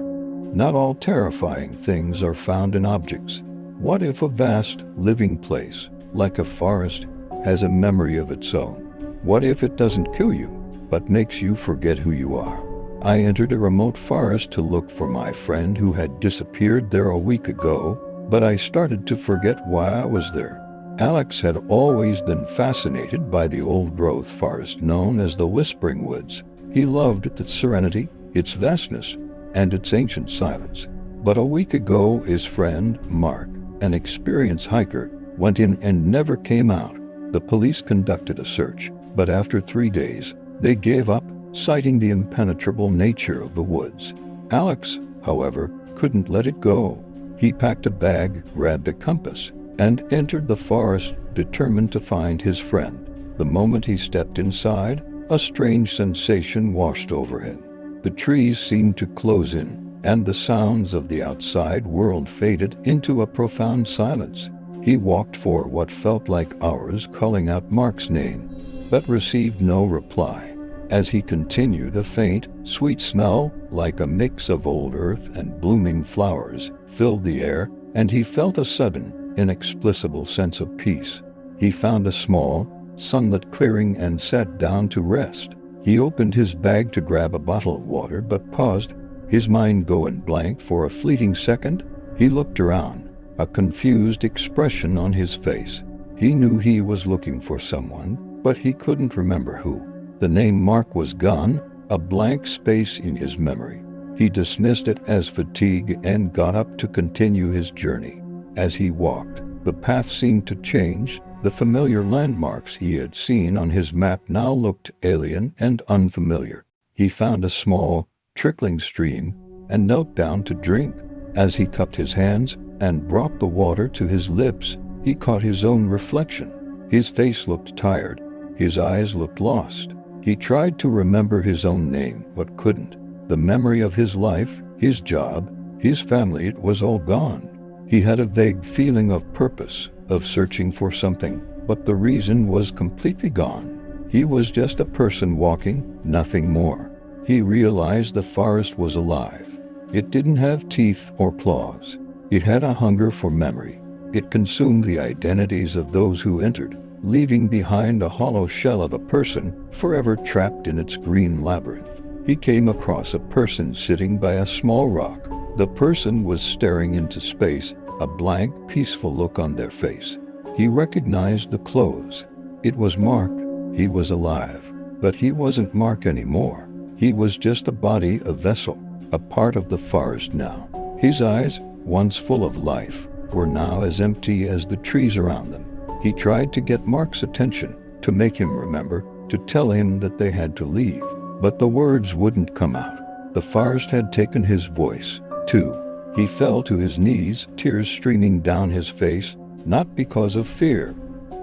Not all terrifying things are found in objects. What if a vast, living place, like a forest, has a memory of its own? What if it doesn't kill you, but makes you forget who you are? I entered a remote forest to look for my friend who had disappeared there a week ago, but I started to forget why I was there. Alex had always been fascinated by the old-growth forest known as the Whispering Woods. He loved its serenity, its vastness, and its ancient silence. But a week ago, his friend, Mark, an experienced hiker, went in and never came out. The police conducted a search, but after 3 days, they gave up, citing the impenetrable nature of the woods. Alex, however, couldn't let it go. He packed a bag, grabbed a compass, and entered the forest, determined to find his friend. The moment he stepped inside, a strange sensation washed over him. The trees seemed to close in, and the sounds of the outside world faded into a profound silence. He walked for what felt like hours, calling out Mark's name, but received no reply. As he continued, a faint, sweet smell, like a mix of old earth and blooming flowers, filled the air, and he felt a sudden, inexplicable sense of peace. He found a small, sunlit clearing and sat down to rest. He opened his bag to grab a bottle of water but paused, his mind going blank for a fleeting second. He looked around, a confused expression on his face. He knew he was looking for someone, but he couldn't remember who. The name Mark was gone, a blank space in his memory. He dismissed it as fatigue and got up to continue his journey. As he walked, the path seemed to change. The familiar landmarks he had seen on his map now looked alien and unfamiliar. He found a small, trickling stream and knelt down to drink. As he cupped his hands and brought the water to his lips, he caught his own reflection. His face looked tired. His eyes looked lost. He tried to remember his own name, but couldn't. The memory of his life, his job, his family, it was all gone. He had a vague feeling of purpose, of searching for something, but the reason was completely gone. He was just a person walking, nothing more. He realized the forest was alive. It didn't have teeth or claws. It had a hunger for memory. It consumed the identities of those who entered, leaving behind a hollow shell of a person, forever trapped in its green labyrinth. He came across a person sitting by a small rock. The person was staring into space, a blank, peaceful look on their face. He recognized the clothes. It was Mark. He was alive. But he wasn't Mark anymore. He was just a body, a vessel, a part of the forest now. His eyes, once full of life, were now as empty as the trees around them. He tried to get Mark's attention, to make him remember, to tell him that they had to leave. But the words wouldn't come out. The forest had taken his voice, too. He fell to his knees, tears streaming down his face, not because of fear,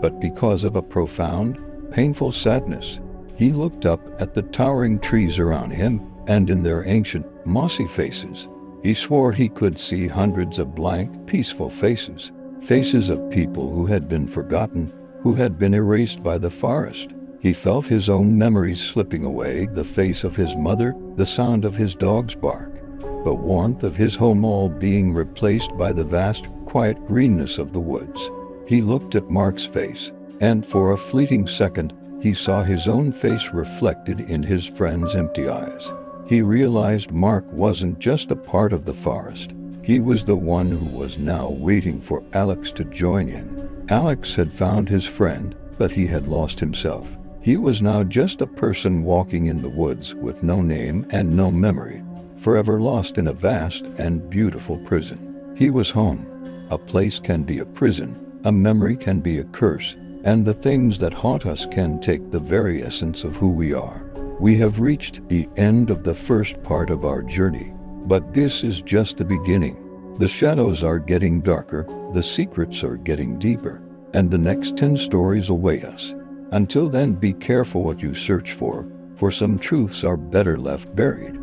but because of a profound, painful sadness. He looked up at the towering trees around him, and in their ancient, mossy faces, he swore he could see hundreds of blank, peaceful faces. Faces of people who had been forgotten, who had been erased by the forest. He felt his own memories slipping away, the face of his mother, the sound of his dog's bark, the warmth of his home, all being replaced by the vast, quiet greenness of the woods. He looked at Mark's face, and for a fleeting second, he saw his own face reflected in his friend's empty eyes. He realized Mark wasn't just a part of the forest. He was the one who was now waiting for Alex to join in. Alex had found his friend, but he had lost himself. He was now just a person walking in the woods with no name and no memory, forever lost in a vast and beautiful prison. He was home. A place can be a prison, a memory can be a curse, and the things that haunt us can take the very essence of who we are. We have reached the end of the first part of our journey. But this is just the beginning. The shadows are getting darker, the secrets are getting deeper, and the next 10 stories await us. Until then, be careful what you search for some truths are better left buried.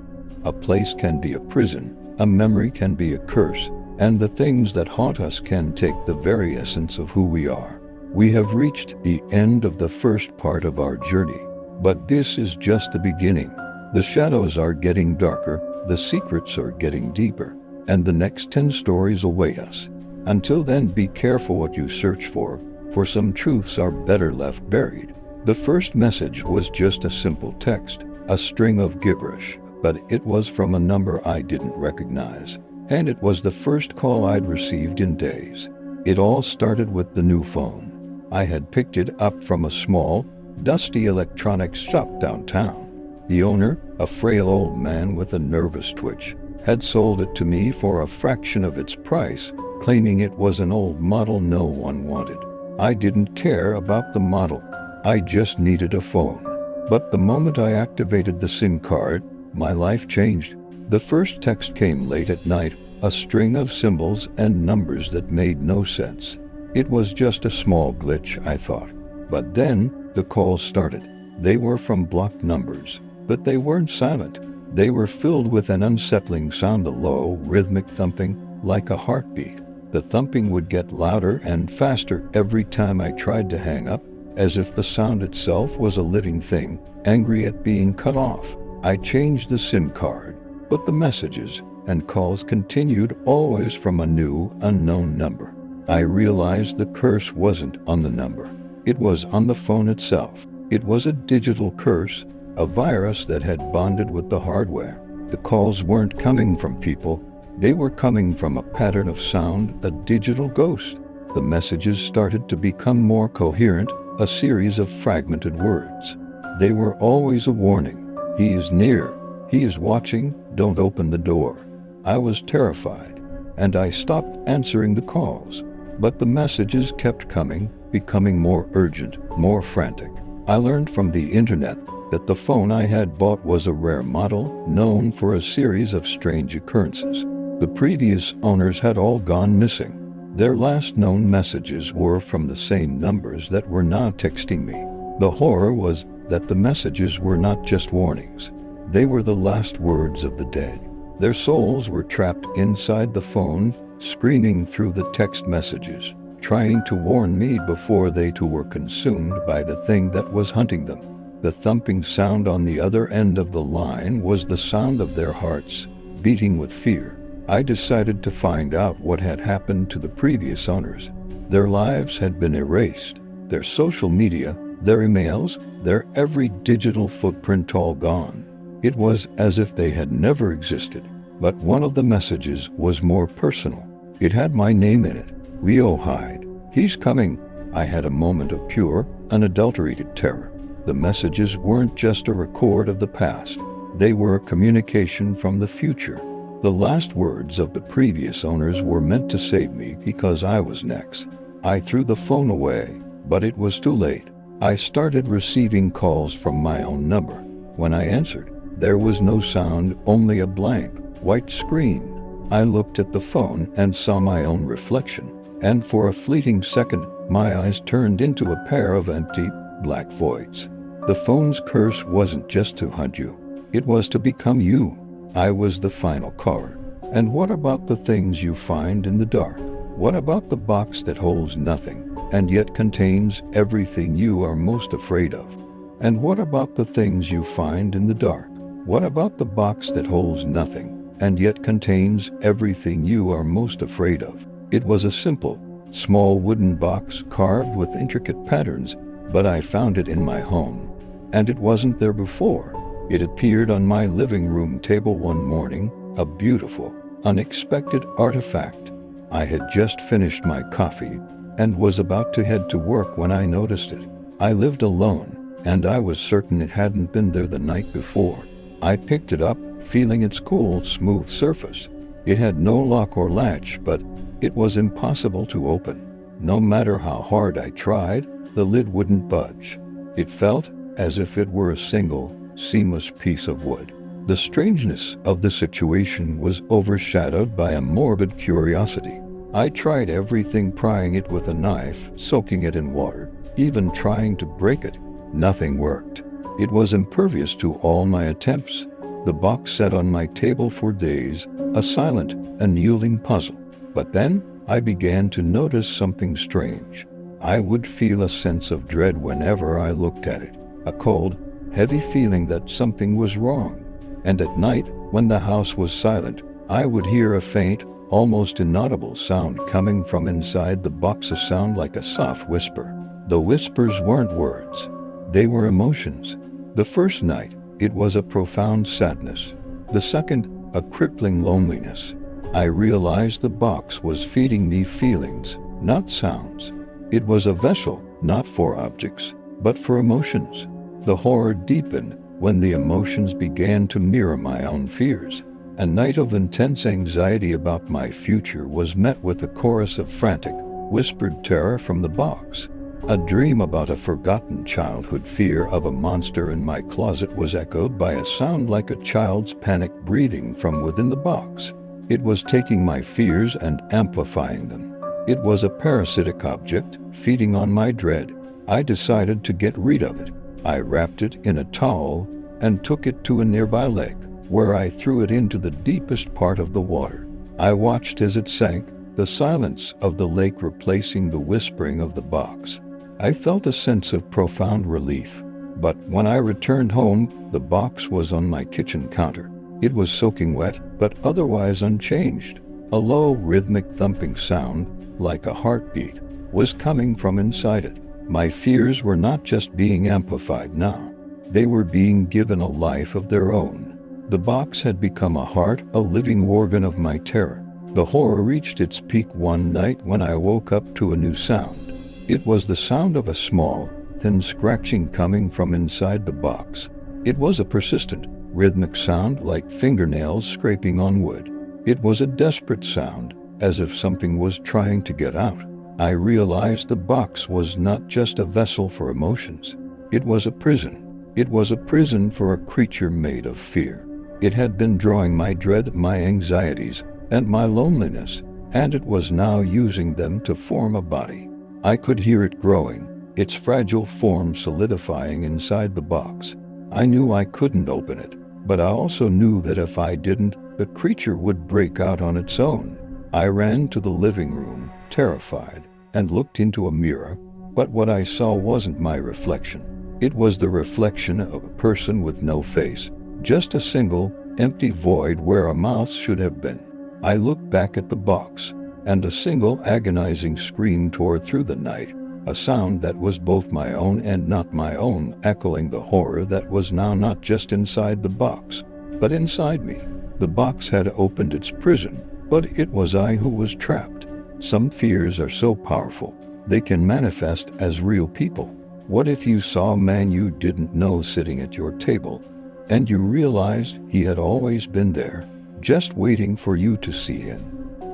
A place can be a prison, a memory can be a curse, and the things that haunt us can take the very essence of who we are. We have reached the end of the first part of our journey, but this is just the beginning. The shadows are getting darker, the secrets are getting deeper, and the next 10 stories await us. Until then, be careful what you search for some truths are better left buried. The first message was just a simple text, a string of gibberish, but it was from a number I didn't recognize, and it was the first call I'd received in days. It all started with the new phone. I had picked it up from a small, dusty electronics shop downtown. The owner, a frail old man with a nervous twitch, had sold it to me for a fraction of its price, claiming it was an old model no one wanted. I didn't care about the model. I just needed a phone. But the moment I activated the SIM card, my life changed. The first text came late at night, a string of symbols and numbers that made no sense. It was just a small glitch, I thought. But then, the calls started. They were from blocked numbers, but they weren't silent. They were filled with an unsettling sound, a low, rhythmic thumping, like a heartbeat. The thumping would get louder and faster every time I tried to hang up, as if the sound itself was a living thing, angry at being cut off. I changed the SIM card, but the messages and calls continued, always from a new, unknown number. I realized the curse wasn't on the number. It was on the phone itself. It was a digital curse, a virus that had bonded with the hardware. The calls weren't coming from people. They were coming from a pattern of sound, a digital ghost. The messages started to become more coherent, a series of fragmented words. They were always a warning. He is near. He is watching. Don't open the door. I was terrified, and I stopped answering the calls. But the messages kept coming, becoming more urgent, more frantic. I learned from the internet that the phone I had bought was a rare model, known for a series of strange occurrences. The previous owners had all gone missing. Their last known messages were from the same numbers that were now texting me. The horror was that the messages were not just warnings. They were the last words of the dead. Their souls were trapped inside the phone, screaming through the text messages, trying to warn me before they too were consumed by the thing that was hunting them. The thumping sound on the other end of the line was the sound of their hearts, beating with fear. I decided to find out what had happened to the previous owners. Their lives had been erased, their social media, their emails, their every digital footprint all gone. It was as if they had never existed. But one of the messages was more personal. It had my name in it. Leo Hyde. He's coming. I had a moment of pure, unadulterated terror. The messages weren't just a record of the past. They were a communication from the future. The last words of the previous owners were meant to save me because I was next. I threw the phone away, but it was too late. I started receiving calls from my own number. When I answered, there was no sound, only a blank, white screen. I looked at the phone and saw my own reflection, and for a fleeting second, my eyes turned into a pair of empty, black voids. The phone's curse wasn't just to hunt you. It was to become you. I was the final caller. And what about the things you find in the dark? What about the box that holds nothing, and yet contains everything you are most afraid of? And what about the things you find in the dark? What about the box that holds nothing, and yet contains everything you are most afraid of? It was a simple, small wooden box carved with intricate patterns, but I found it in my home. And it wasn't there before. It appeared on my living room table one morning, a beautiful, unexpected artifact. I had just finished my coffee and was about to head to work when I noticed it. I lived alone, and I was certain it hadn't been there the night before. I picked it up, feeling its cool, smooth surface. It had no lock or latch, but it was impossible to open. No matter how hard I tried, the lid wouldn't budge. It felt as if it were a single, seamless piece of wood. The strangeness of the situation was overshadowed by a morbid curiosity. I tried everything, prying it with a knife, soaking it in water, even trying to break it. Nothing worked. It was impervious to all my attempts. The box sat on my table for days, a silent, unyielding puzzle. But then, I began to notice something strange. I would feel a sense of dread whenever I looked at it, a cold, heavy feeling that something was wrong. And at night, when the house was silent, I would hear a faint, almost inaudible sound coming from inside the box, a sound like a soft whisper. The whispers weren't words. They were emotions. The first night, it was a profound sadness. The second, a crippling loneliness. I realized the box was feeding me feelings, not sounds. It was a vessel, not for objects, but for emotions. The horror deepened when the emotions began to mirror my own fears. A night of intense anxiety about my future was met with a chorus of frantic, whispered terror from the box. A dream about a forgotten childhood fear of a monster in my closet was echoed by a sound like a child's panicked breathing from within the box. It was taking my fears and amplifying them. It was a parasitic object, feeding on my dread. I decided to get rid of it. I wrapped it in a towel and took it to a nearby lake, where I threw it into the deepest part of the water. I watched as it sank, the silence of the lake replacing the whispering of the box. I felt a sense of profound relief. But when I returned home, the box was on my kitchen counter. It was soaking wet, but otherwise unchanged. A low, rhythmic thumping sound, like a heartbeat, was coming from inside it. My fears were not just being amplified now. They were being given a life of their own. The box had become a heart, a living organ of my terror. The horror reached its peak one night when I woke up to a new sound. It was the sound of a small, thin scratching coming from inside the box. It was a persistent, rhythmic sound like fingernails scraping on wood. It was a desperate sound, as if something was trying to get out. I realized the box was not just a vessel for emotions. It was a prison. It was a prison for a creature made of fear. It had been drawing my dread, my anxieties, and my loneliness, and it was now using them to form a body. I could hear it growing, its fragile form solidifying inside the box. I knew I couldn't open it, but I also knew that if I didn't, the creature would break out on its own. I ran to the living room, terrified, and looked into a mirror, but what I saw wasn't my reflection. It was the reflection of a person with no face, just a single, empty void where a mouth should have been. I looked back at the box, and a single agonizing scream tore through the night, a sound that was both my own and not my own, echoing the horror that was now not just inside the box, but inside me. The box had opened its prison, but it was I who was trapped. Some fears are so powerful, they can manifest as real people. What if you saw a man you didn't know sitting at your table, and you realized he had always been there, just waiting for you to see him?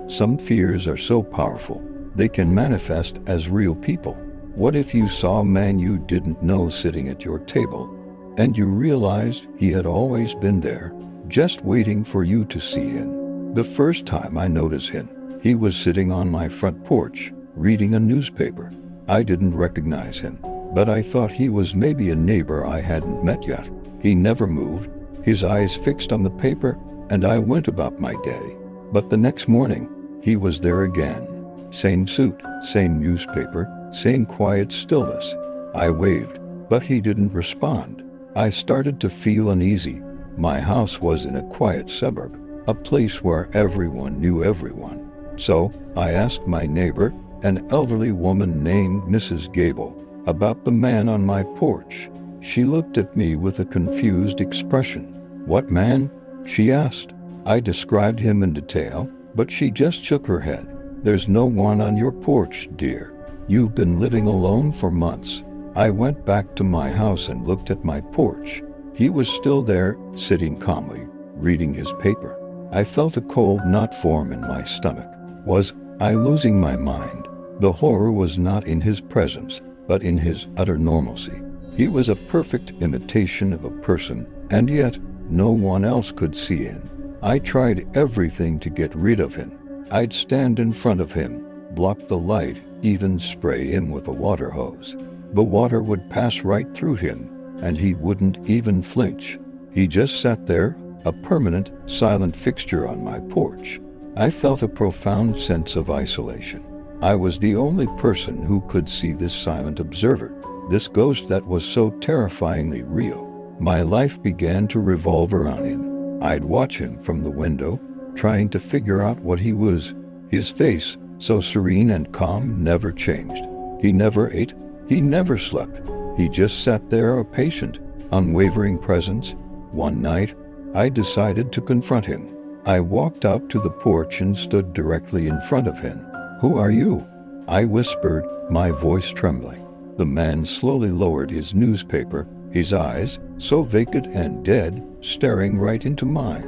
Some fears are so powerful, they can manifest as real people. What if you saw a man you didn't know sitting at your table, and you realized he had always been there, just waiting for you to see him? The first time I noticed him, he was sitting on my front porch, reading a newspaper. I didn't recognize him, but I thought he was maybe a neighbor I hadn't met yet. He never moved, his eyes fixed on the paper, and I went about my day. But the next morning, he was there again. Same suit, same newspaper, same quiet stillness. I waved, but he didn't respond. I started to feel uneasy. My house was in a quiet suburb, a place where everyone knew everyone. So, I asked my neighbor, an elderly woman named Mrs. Gable, about the man on my porch. She looked at me with a confused expression. "What man?" she asked. I described him in detail, but she just shook her head. "There's no one on your porch, dear. You've been living alone for months." I went back to my house and looked at my porch. He was still there, sitting calmly, reading his paper. I felt a cold knot form in my stomach. Was I losing my mind? The horror was not in his presence, but in his utter normalcy. He was a perfect imitation of a person, and yet no one else could see him. I tried everything to get rid of him. I'd stand in front of him, block the light, even spray him with a water hose. The water would pass right through him, and he wouldn't even flinch. He just sat there, a permanent, silent fixture on my porch. I felt a profound sense of isolation. I was the only person who could see this silent observer, this ghost that was so terrifyingly real. My life began to revolve around him. I'd watch him from the window, trying to figure out what he was. His face, so serene and calm, never changed. He never ate, he never slept. He just sat there, a patient, unwavering presence. One night, I decided to confront him. I walked out to the porch and stood directly in front of him. "Who are you?" I whispered, my voice trembling. The man slowly lowered his newspaper, his eyes, so vacant and dead, staring right into mine.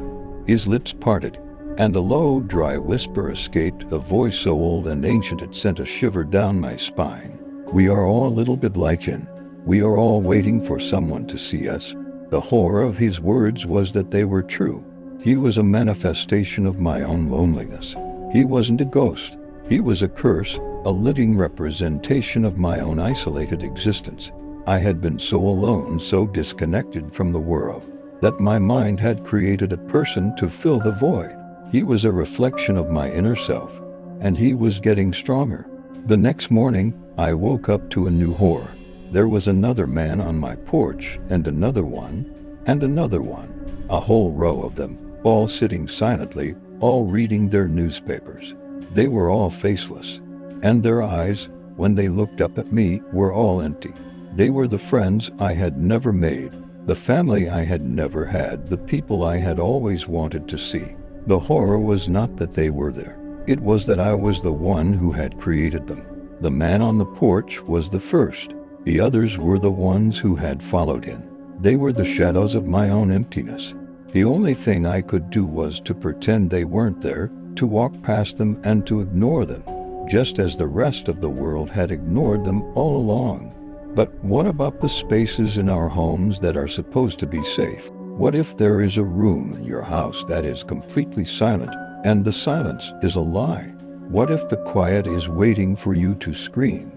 His lips parted, and a low, dry whisper escaped, a voice so old and ancient it sent a shiver down my spine. "We are all a little bit like him. We are all waiting for someone to see us." The horror of his words was that they were true. He was a manifestation of my own loneliness. He wasn't a ghost. He was a curse, a living representation of my own isolated existence. I had been so alone, so disconnected from the world, that my mind had created a person to fill the void. He was a reflection of my inner self, and he was getting stronger. The next morning, I woke up to a new horror. There was another man on my porch, and another one, and another one. A whole row of them, all sitting silently, all reading their newspapers. They were all faceless, and their eyes, when they looked up at me, were all empty. They were the friends I had never made, the family I had never had, the people I had always wanted to see. The horror was not that they were there. It was that I was the one who had created them. The man on the porch was the first. The others were the ones who had followed him. They were the shadows of my own emptiness. The only thing I could do was to pretend they weren't there, to walk past them and to ignore them, just as the rest of the world had ignored them all along. But what about the spaces in our homes that are supposed to be safe? What if there is a room in your house that is completely silent, and the silence is a lie? What if the quiet is waiting for you to scream?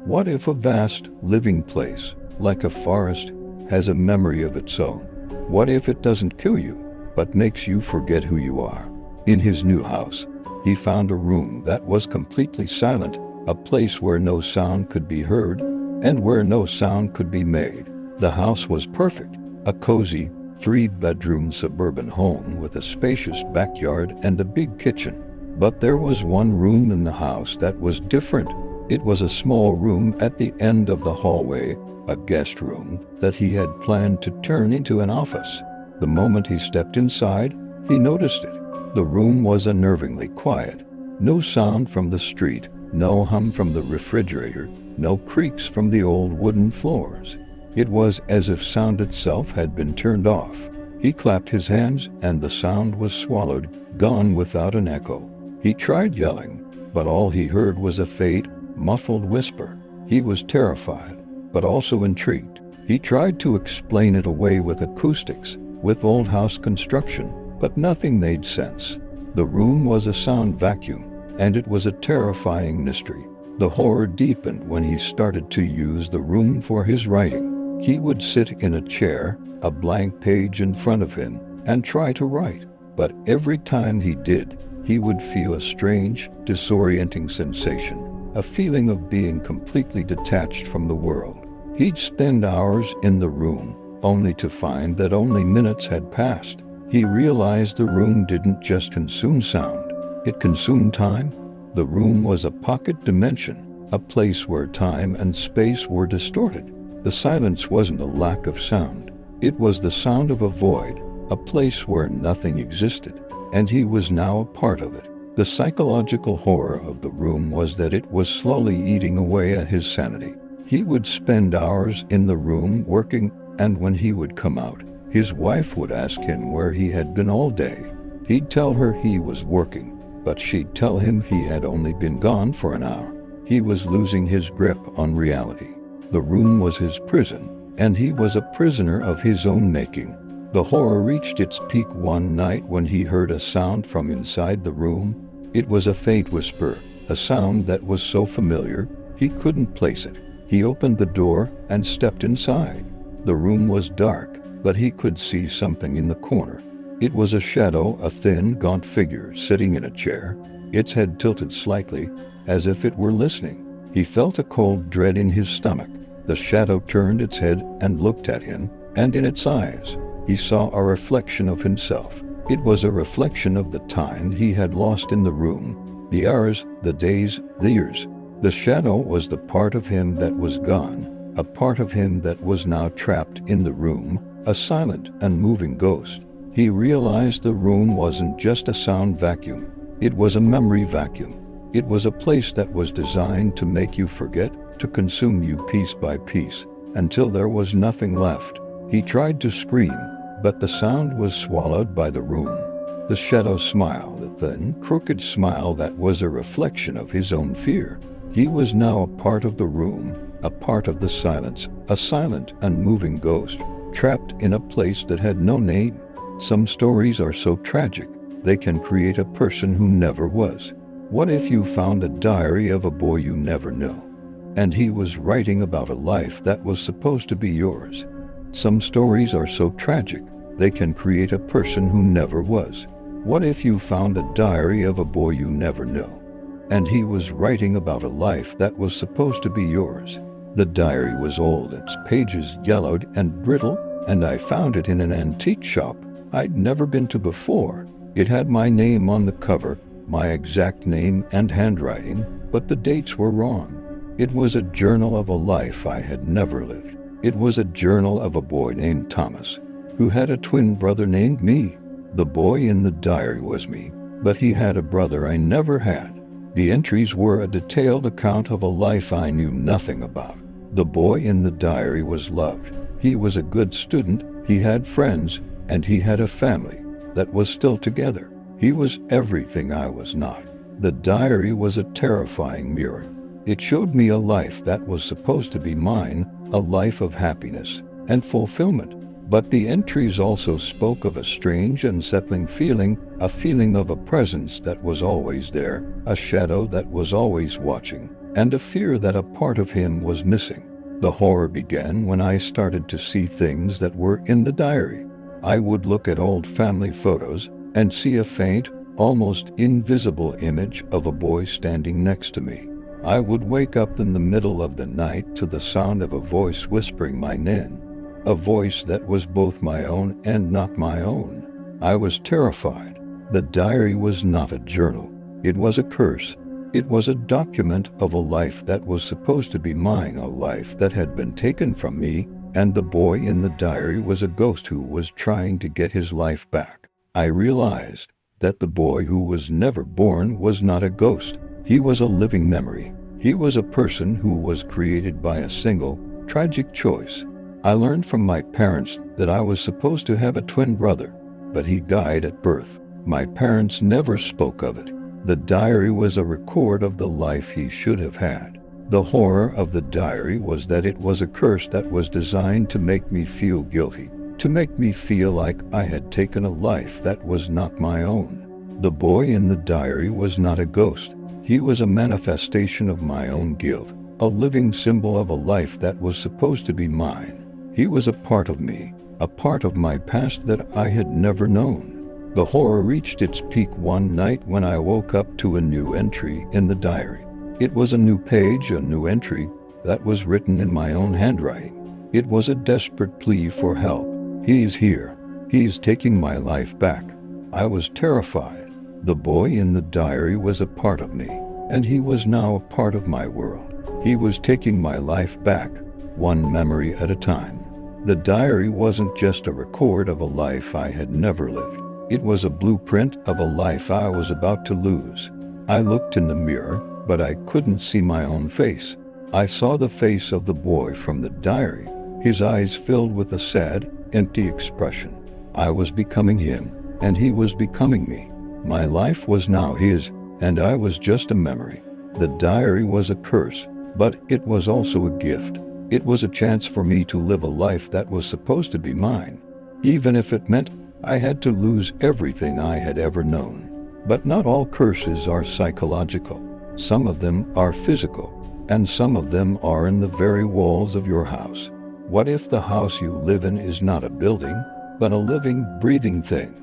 What if a vast, living place, like a forest, has a memory of its own? What if it doesn't kill you, but makes you forget who you are? In his new house, he found a room that was completely silent, a place where no sound could be heard, and where no sound could be made. The house was perfect, a cozy, 3-bedroom suburban home with a spacious backyard and a big kitchen. But there was one room in the house that was different. It was a small room at the end of the hallway, a guest room that he had planned to turn into an office. The moment he stepped inside, he noticed it. The room was unnervingly quiet. No sound from the street, no hum from the refrigerator, no creaks from the old wooden floors. It was as if sound itself had been turned off. He clapped his hands, and the sound was swallowed, gone without an echo. He tried yelling, but all he heard was a faint, muffled whisper. He was terrified, but also intrigued. He tried to explain it away with acoustics, with old house construction, but nothing made sense. The room was a sound vacuum, and it was a terrifying mystery. The horror deepened when he started to use the room for his writing. He would sit in a chair, a blank page in front of him, and try to write. But every time he did, he would feel a strange, disorienting sensation, a feeling of being completely detached from the world. He'd spend hours in the room, only to find that only minutes had passed. He realized the room didn't just consume sound, it consumed time. The room was a pocket dimension, a place where time and space were distorted. The silence wasn't a lack of sound. It was the sound of a void, a place where nothing existed, and he was now a part of it. The psychological horror of the room was that it was slowly eating away at his sanity. He would spend hours in the room working, and when he would come out, his wife would ask him where he had been all day. He'd tell her he was working, but she'd tell him he had only been gone for an hour. He was losing his grip on reality. The room was his prison, and he was a prisoner of his own making. The horror reached its peak one night when he heard a sound from inside the room. It was a faint whisper, a sound that was so familiar, he couldn't place it. He opened the door and stepped inside. The room was dark, but he could see something in the corner. It was a shadow, a thin, gaunt figure sitting in a chair, its head tilted slightly, as if it were listening. He felt a cold dread in his stomach. The shadow turned its head and looked at him, and in its eyes, he saw a reflection of himself. It was a reflection of the time he had lost in the room, the hours, the days, the years. The shadow was the part of him that was gone, a part of him that was now trapped in the room, a silent and moving ghost. He realized the room wasn't just a sound vacuum. It was a memory vacuum. It was a place that was designed to make you forget, to consume you piece by piece, until there was nothing left. He tried to scream, but the sound was swallowed by the room. The shadow smiled, a thin, crooked smile that was a reflection of his own fear. He was now a part of the room, a part of the silence, a silent, unmoving ghost, trapped in a place that had no name. Some stories are so tragic, they can create a person who never was. What if you found a diary of a boy you never knew, and he was writing about a life that was supposed to be yours? Some stories are so tragic, they can create a person who never was. What if you found a diary of a boy you never knew, and he was writing about a life that was supposed to be yours? The diary was old, its pages yellowed and brittle, and I found it in an antique shop I'd never been to before. It had my name on the cover, my exact name and handwriting, but the dates were wrong. It was a journal of a life I had never lived. It was a journal of a boy named Thomas, who had a twin brother named me. The boy in the diary was me, but he had a brother I never had. The entries were a detailed account of a life I knew nothing about. The boy in the diary was loved. He was a good student, he had friends, and he had a family that was still together. He was everything I was not. The diary was a terrifying mirror. It showed me a life that was supposed to be mine, a life of happiness and fulfillment. But the entries also spoke of a strange, unsettling feeling, a feeling of a presence that was always there, a shadow that was always watching, and a fear that a part of him was missing. The horror began when I started to see things that were in the diary. I would look at old family photos and see a faint, almost invisible image of a boy standing next to me. I would wake up in the middle of the night to the sound of a voice whispering my name, a voice that was both my own and not my own. I was terrified. The diary was not a journal. It was a curse. It was a document of a life that was supposed to be mine, a life that had been taken from me, and the boy in the diary was a ghost who was trying to get his life back. I realized that the boy who was never born was not a ghost. He was a living memory. He was a person who was created by a single, tragic choice. I learned from my parents that I was supposed to have a twin brother, but he died at birth. My parents never spoke of it. The diary was a record of the life he should have had. The horror of the diary was that it was a curse that was designed to make me feel guilty, to make me feel like I had taken a life that was not my own. The boy in the diary was not a ghost. He was a manifestation of my own guilt, a living symbol of a life that was supposed to be mine. He was a part of me, a part of my past that I had never known. The horror reached its peak one night when I woke up to a new entry in the diary. It was a new page, a new entry that was written in my own handwriting. It was a desperate plea for help. He's here. He's taking my life back. I was terrified. The boy in the diary was a part of me, and he was now a part of my world. He was taking my life back, one memory at a time. The diary wasn't just a record of a life I had never lived. It was a blueprint of a life I was about to lose. I looked in the mirror, but I couldn't see my own face. I saw the face of the boy from the diary, his eyes filled with a sad, empty expression. I was becoming him, and he was becoming me. My life was now his, and I was just a memory. The diary was a curse, but it was also a gift. It was a chance for me to live a life that was supposed to be mine, even if it meant I had to lose everything I had ever known. But not all curses are psychological. Some of them are physical, and some of them are in the very walls of your house. What if the house you live in is not a building, but a living, breathing thing?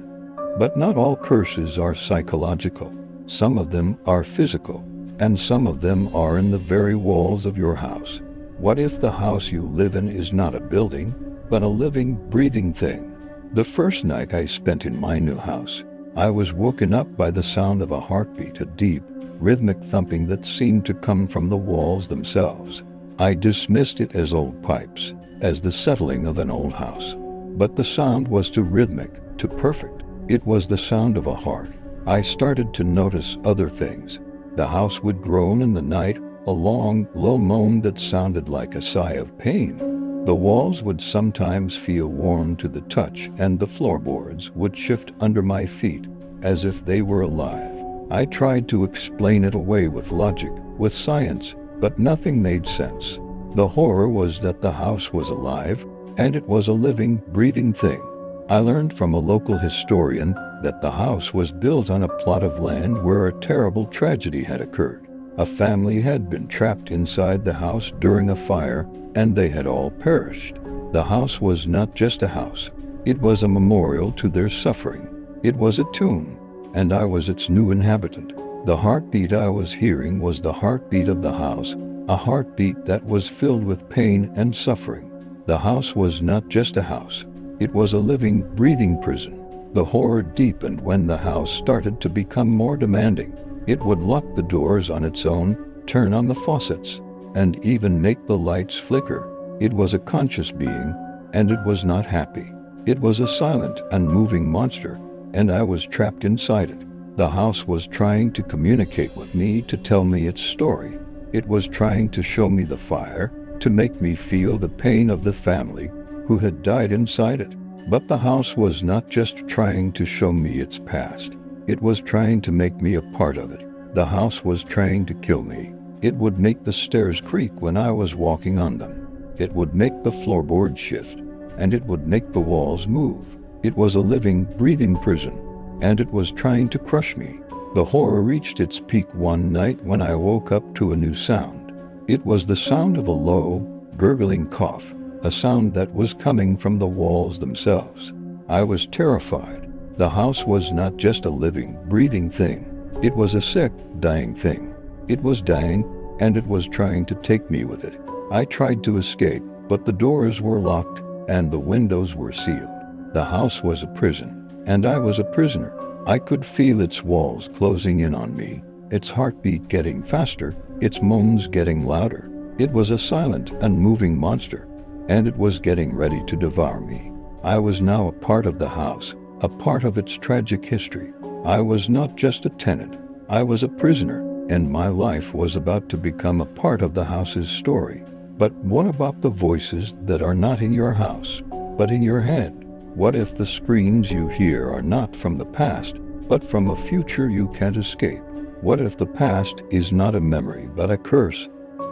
But not all curses are psychological. Some of them are physical, and some of them are in the very walls of your house. What if the house you live in is not a building, but a living, breathing thing? The first night I spent in my new house, I was woken up by the sound of a heartbeat, a deep, rhythmic thumping that seemed to come from the walls themselves. I dismissed it as old pipes, as the settling of an old house. But the sound was too rhythmic. to perfect. It was the sound of a heart. I started to notice other things. The house would groan in the night, a long, low moan that sounded like a sigh of pain. The walls would sometimes feel warm to the touch, and the floorboards would shift under my feet, as if they were alive. I tried to explain it away with logic, with science, but nothing made sense. The horror was that the house was alive, and it was a living, breathing thing. I learned from a local historian that the house was built on a plot of land where a terrible tragedy had occurred. A family had been trapped inside the house during a fire, and they had all perished. The house was not just a house. It was a memorial to their suffering. It was a tomb, and I was its new inhabitant. The heartbeat I was hearing was the heartbeat of the house, a heartbeat that was filled with pain and suffering. The house was not just a house. It was a living, breathing prison. The horror deepened when the house started to become more demanding. It would lock the doors on its own, turn on the faucets, and even make the lights flicker. It was a conscious being, and it was not happy. It was a silent, unmoving monster, and I was trapped inside it. The house was trying to communicate with me, to tell me its story. It was trying to show me the fire, to make me feel the pain of the family who had died inside it. But the house was not just trying to show me its past. It was trying to make me a part of it. The house was trying to kill me. It would make the stairs creak when I was walking on them. It would make the floorboards shift, and it would make the walls move. It was a living, breathing prison, and it was trying to crush me. The horror reached its peak one night when I woke up to a new sound. It was the sound of a low, gurgling cough, a sound that was coming from the walls themselves. I was terrified. The house was not just a living, breathing thing. It was a sick, dying thing. It was dying, and it was trying to take me with it. I tried to escape, but the doors were locked, and the windows were sealed. The house was a prison, and I was a prisoner. I could feel its walls closing in on me, its heartbeat getting faster, its moans getting louder. It was a silent, unmoving monster, and it was getting ready to devour me. I was now a part of the house, a part of its tragic history. I was not just a tenant, I was a prisoner, and my life was about to become a part of the house's story. But what about the voices that are not in your house, but in your head? What if the screams you hear are not from the past, but from a future you can't escape? What if the past is not a memory, but a curse?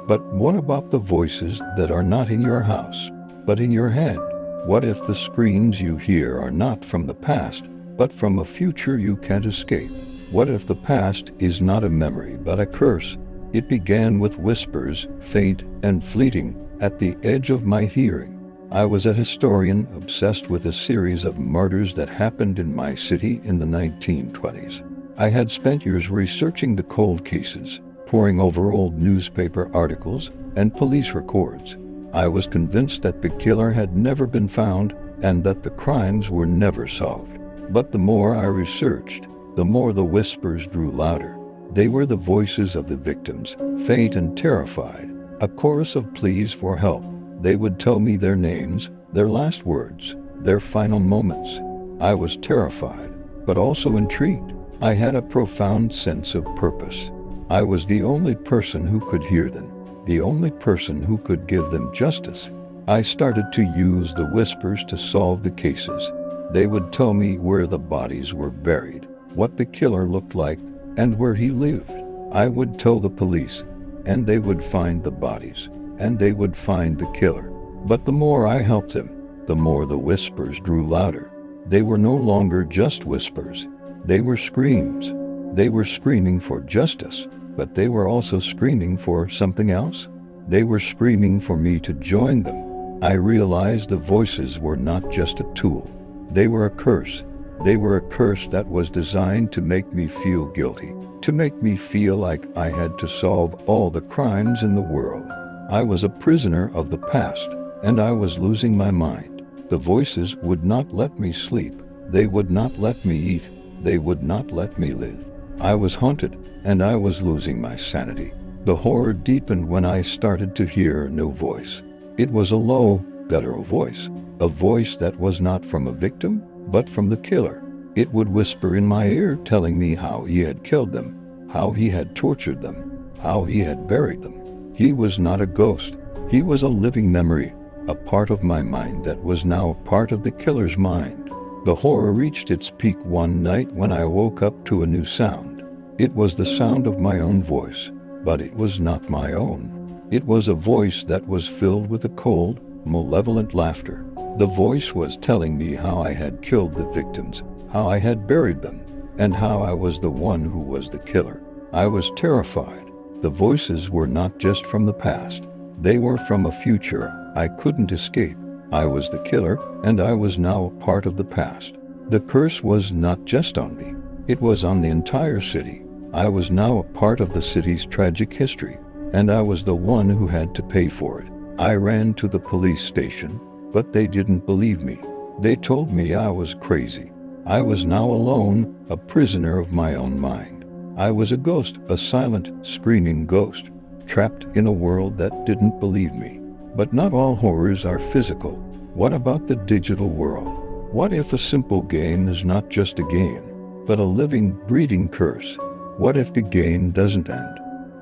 But what about the voices that are not in your house, but in your head? What if the screams you hear are not from the past, but from a future you can't escape? What if the past is not a memory, but a curse? It began with whispers, faint and fleeting, at the edge of my hearing. I was a historian obsessed with a series of murders that happened in my city in the 1920s. I had spent years researching the cold cases, poring over old newspaper articles and police records. I was convinced that the killer had never been found and that the crimes were never solved. But the more I researched, the more the whispers grew louder. They were the voices of the victims, faint and terrified, a chorus of pleas for help. They would tell me their names, their last words, their final moments. I was terrified, but also intrigued. I had a profound sense of purpose. I was the only person who could hear them, the only person who could give them justice. I started to use the whispers to solve the cases. They would tell me where the bodies were buried, what the killer looked like, and where he lived. I would tell the police, and they would find the bodies, and they would find the killer. But the more I helped them, the more the whispers grew louder. They were no longer just whispers. They were screams. They were screaming for justice, but they were also screaming for something else. They were screaming for me to join them. I realized the voices were not just a tool. They were a curse. They were a curse that was designed to make me feel guilty, to make me feel like I had to solve all the crimes in the world. I was a prisoner of the past, and I was losing my mind. The voices would not let me sleep. They would not let me eat. They would not let me live. I was haunted, and I was losing my sanity. The horror deepened when I started to hear a new voice. It was a low, guttural voice, a voice that was not from a victim, but from the killer. It would whisper in my ear telling me how he had killed them, how he had tortured them, how he had buried them. He was not a ghost. He was a living memory, a part of my mind that was now a part of the killer's mind. The horror reached its peak one night when I woke up to a new sound. It was the sound of my own voice, but it was not my own. It was a voice that was filled with a cold, malevolent laughter. The voice was telling me how I had killed the victims, how I had buried them, and how I was the one who was the killer. I was terrified. The voices were not just from the past. They were from a future I couldn't escape. I was the killer, and I was now a part of the past. The curse was not just on me. It was on the entire city. I was now a part of the city's tragic history, and I was the one who had to pay for it. I ran to the police station, but they didn't believe me. They told me I was crazy. I was now alone, a prisoner of my own mind. I was a ghost, a silent, screaming ghost, trapped in a world that didn't believe me. But not all horrors are physical. What about the digital world? What if a simple game is not just a game, but a living, breathing curse? What if the game doesn't end?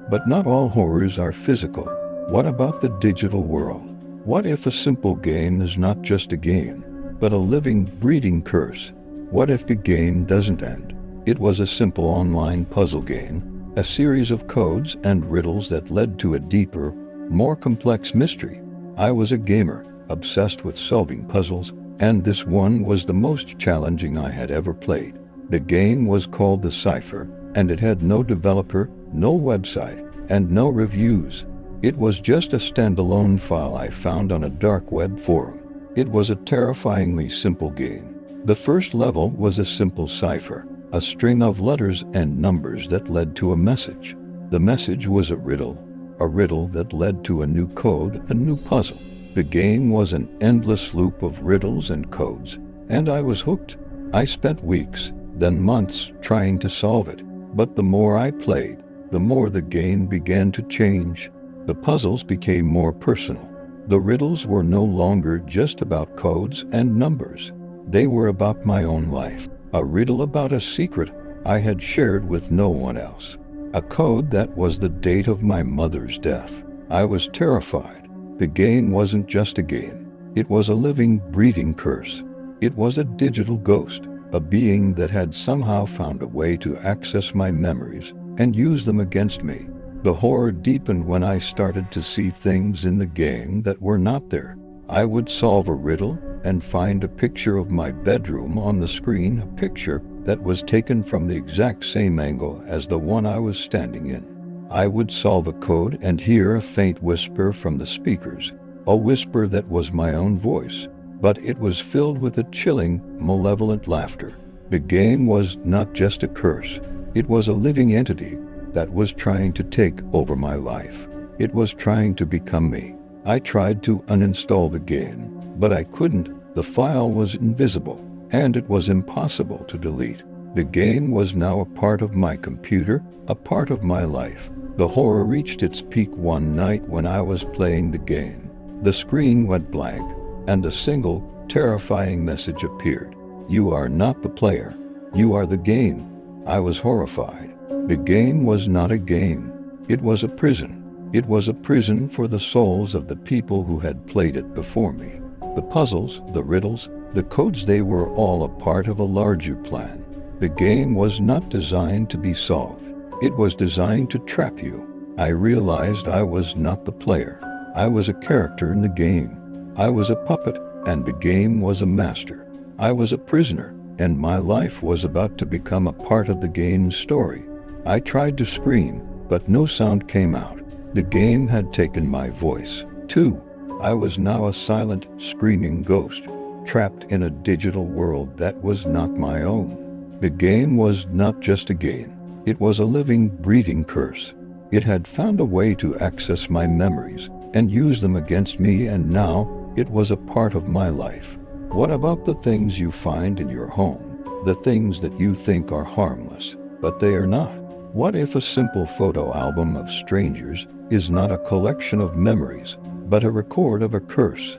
But not all horrors are physical. What about the digital world? What if a simple game is not just a game, but a living, breathing curse? What if the game doesn't end? It was a simple online puzzle game, a series of codes and riddles that led to a deeper, more complex mystery. I was a gamer, obsessed with solving puzzles, and this one was the most challenging I had ever played. The game was called The Cipher, and it had no developer, no website, and no reviews. It was just a standalone file I found on a dark web forum. It was a terrifyingly simple game. The first level was a simple cipher, a string of letters and numbers that led to a message. The message was a riddle that led to a new code, a new puzzle. The game was an endless loop of riddles and codes, and I was hooked. I spent weeks, then months, trying to solve it. But the more I played, the more the game began to change. The puzzles became more personal. The riddles were no longer just about codes and numbers. They were about my own life. A riddle about a secret I had shared with no one else. A code that was the date of my mother's death. I was terrified. The game wasn't just a game. It was a living, breathing curse. It was a digital ghost, a being that had somehow found a way to access my memories and use them against me. The horror deepened when I started to see things in the game that were not there. I would solve a riddle and find a picture of my bedroom on the screen, a picture that was taken from the exact same angle as the one I was standing in. I would solve a code and hear a faint whisper from the speakers, a whisper that was my own voice, but it was filled with a chilling, malevolent laughter. The game was not just a curse. It was a living entity that was trying to take over my life. It was trying to become me. I tried to uninstall the game, but I couldn't. The file was invisible, and it was impossible to delete. The game was now a part of my computer, a part of my life. The horror reached its peak one night when I was playing the game. The screen went blank, and a single, terrifying message appeared. "You are not the player. You are the game." I was horrified. The game was not a game. It was a prison. It was a prison for the souls of the people who had played it before me. The puzzles, the riddles, the codes, they were all a part of a larger plan. The game was not designed to be solved. It was designed to trap you. I realized I was not the player. I was a character in the game. I was a puppet, and the game was a master. I was a prisoner, and my life was about to become a part of the game's story. I tried to scream, but no sound came out. The game had taken my voice, too. I was now a silent, screaming ghost, trapped in a digital world that was not my own. The game was not just a game. It was a living, breathing curse. It had found a way to access my memories and use them against me, and now it was a part of my life. What about the things you find in your home? The things that you think are harmless, but they are not. What if a simple photo album of strangers is not a collection of memories, but a record of a curse?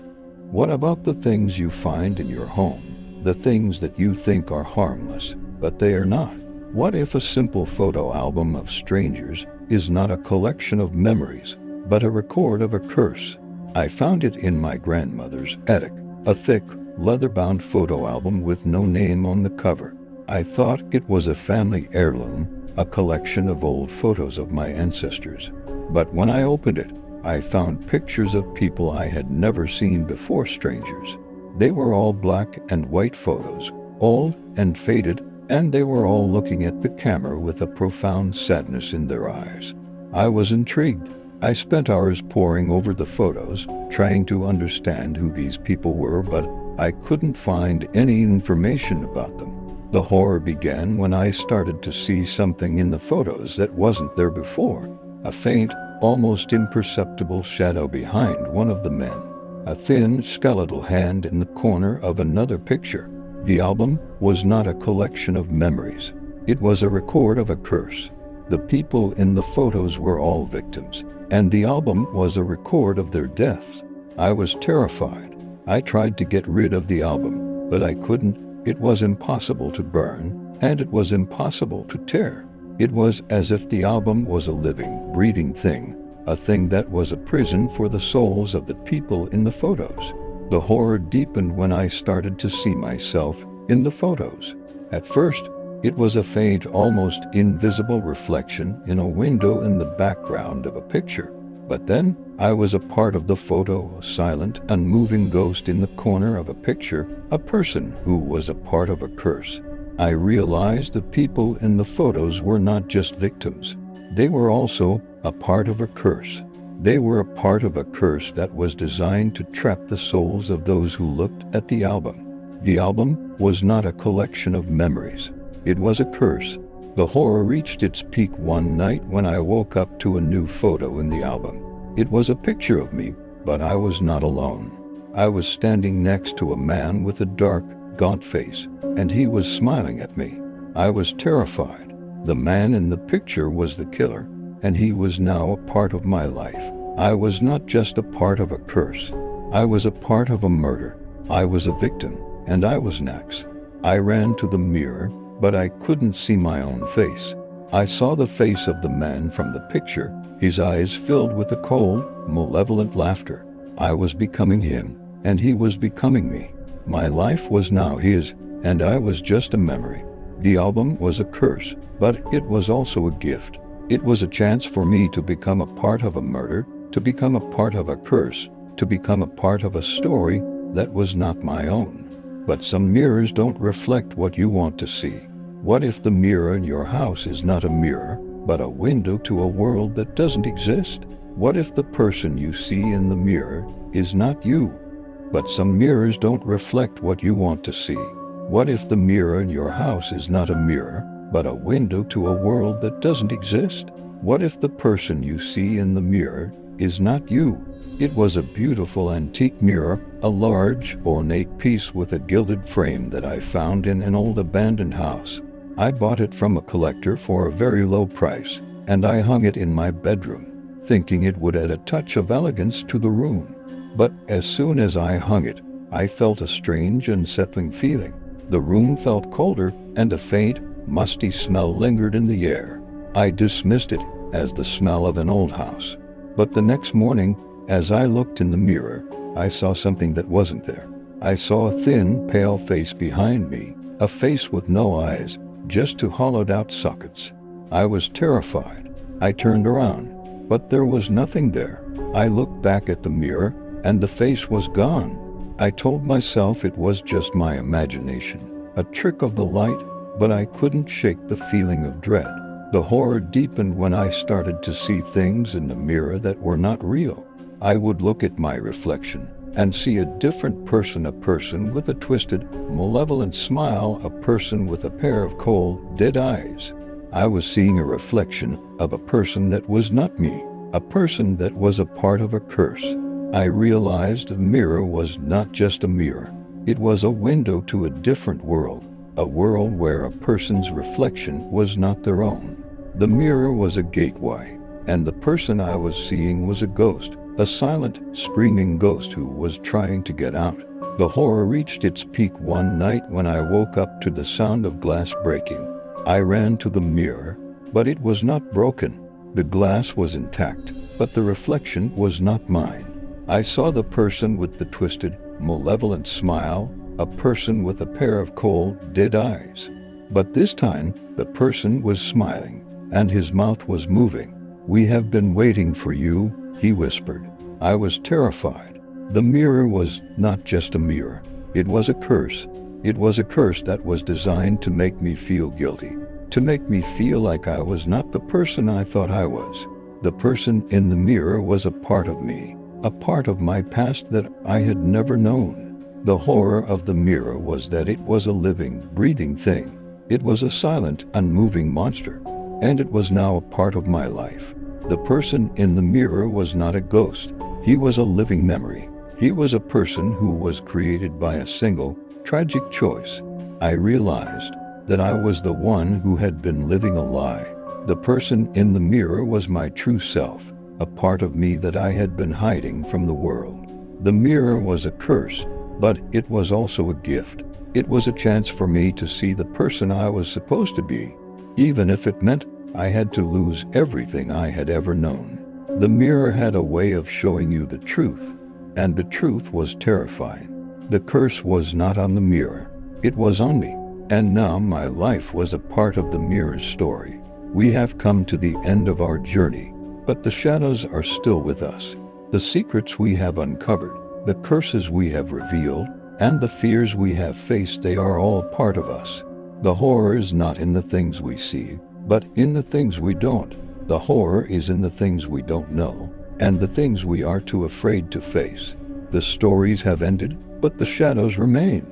What about the things you find in your home? The things that you think are harmless, but they are not. What if a simple photo album of strangers is not a collection of memories, but a record of a curse? I found it in my grandmother's attic, a thick, leather-bound photo album with no name on the cover. I thought it was a family heirloom, a collection of old photos of my ancestors. But when I opened it, I found pictures of people I had never seen before, strangers. They were all black and white photos, old and faded, and they were all looking at the camera with a profound sadness in their eyes. I was intrigued. I spent hours poring over the photos, trying to understand who these people were, but I couldn't find any information about them. The horror began when I started to see something in the photos that wasn't there before. A faint, almost imperceptible shadow behind one of the men. A thin, skeletal hand in the corner of another picture. The album was not a collection of memories. It was a record of a curse. The people in the photos were all victims, and the album was a record of their deaths. I was terrified. I tried to get rid of the album, but I couldn't. It was impossible to burn, and it was impossible to tear. It was as if the album was a living, breathing thing, a thing that was a prison for the souls of the people in the photos. The horror deepened when I started to see myself in the photos. At first, it was a faint, almost invisible reflection in a window in the background of a picture. But then, I was a part of the photo, a silent, unmoving ghost in the corner of a picture, a person who was a part of a curse. I realized the people in the photos were not just victims. They were also a part of a curse. They were a part of a curse that was designed to trap the souls of those who looked at the album. The album was not a collection of memories. It was a curse. The horror reached its peak one night when I woke up to a new photo in the album. It was a picture of me, but I was not alone. I was standing next to a man with a dark, gaunt face, and he was smiling at me. I was terrified. The man in the picture was the killer, and he was now a part of my life. I was not just a part of a curse. I was a part of a murder. I was a victim, and I was next. I ran to the mirror, but I couldn't see my own face. I saw the face of the man from the picture, his eyes filled with a cold, malevolent laughter. I was becoming him, and he was becoming me. My life was now his, and I was just a memory. The album was a curse, but it was also a gift. It was a chance for me to become a part of a murder, to become a part of a curse, to become a part of a story that was not my own. But some mirrors don't reflect what you want to see. What if the mirror in your house is not a mirror, but a window to a world that doesn't exist? What if the person you see in the mirror is not you? But some mirrors don't reflect what you want to see. What if the mirror in your house is not a mirror, but a window to a world that doesn't exist? What if the person you see in the mirror is not you? It was a beautiful antique mirror, a large, ornate piece with a gilded frame that I found in an old abandoned house. I bought it from a collector for a very low price, and I hung it in my bedroom, thinking it would add a touch of elegance to the room. But as soon as I hung it, I felt a strange, unsettling feeling. The room felt colder, and a faint, musty smell lingered in the air. I dismissed it as the smell of an old house. But the next morning, as I looked in the mirror, I saw something that wasn't there. I saw a thin, pale face behind me, a face with no eyes, just two hollowed-out sockets. I was terrified. I turned around, but there was nothing there. I looked back at the mirror, and the face was gone. I told myself it was just my imagination, a trick of the light, but I couldn't shake the feeling of dread. The horror deepened when I started to see things in the mirror that were not real. I would look at my reflection and see a different person, a person with a twisted, malevolent smile, a person with a pair of cold, dead eyes. I was seeing a reflection of a person that was not me, a person that was a part of a curse. I realized the mirror was not just a mirror. It was a window to a different world, a world where a person's reflection was not their own. The mirror was a gateway, and the person I was seeing was a ghost, a silent, screaming ghost who was trying to get out. The horror reached its peak one night when I woke up to the sound of glass breaking. I ran to the mirror, but it was not broken. The glass was intact, but the reflection was not mine. I saw the person with the twisted, malevolent smile, a person with a pair of cold, dead eyes. But this time, the person was smiling, and his mouth was moving. "We have been waiting for you," he whispered. I was terrified. The mirror was not just a mirror. It was a curse. It was a curse that was designed to make me feel guilty, to make me feel like I was not the person I thought I was. The person in the mirror was a part of me, a part of my past that I had never known. The horror of the mirror was that it was a living, breathing thing. It was a silent, unmoving monster, and it was now a part of my life. The person in the mirror was not a ghost. He was a living memory. He was a person who was created by a single, tragic choice. I realized that I was the one who had been living a lie. The person in the mirror was my true self, a part of me that I had been hiding from the world. The mirror was a curse, but it was also a gift. It was a chance for me to see the person I was supposed to be, even if it meant I had to lose everything I had ever known. The mirror had a way of showing you the truth, and the truth was terrifying. The curse was not on the mirror. It was on me, and now my life was a part of the mirror's story. We have come to the end of our journey, but the shadows are still with us. The secrets we have uncovered, the curses we have revealed, and the fears we have faced, they are all part of us. The horror is not in the things we see, but in the things we don't. The horror is in the things we don't know, and the things we are too afraid to face. The stories have ended, but the shadows remain.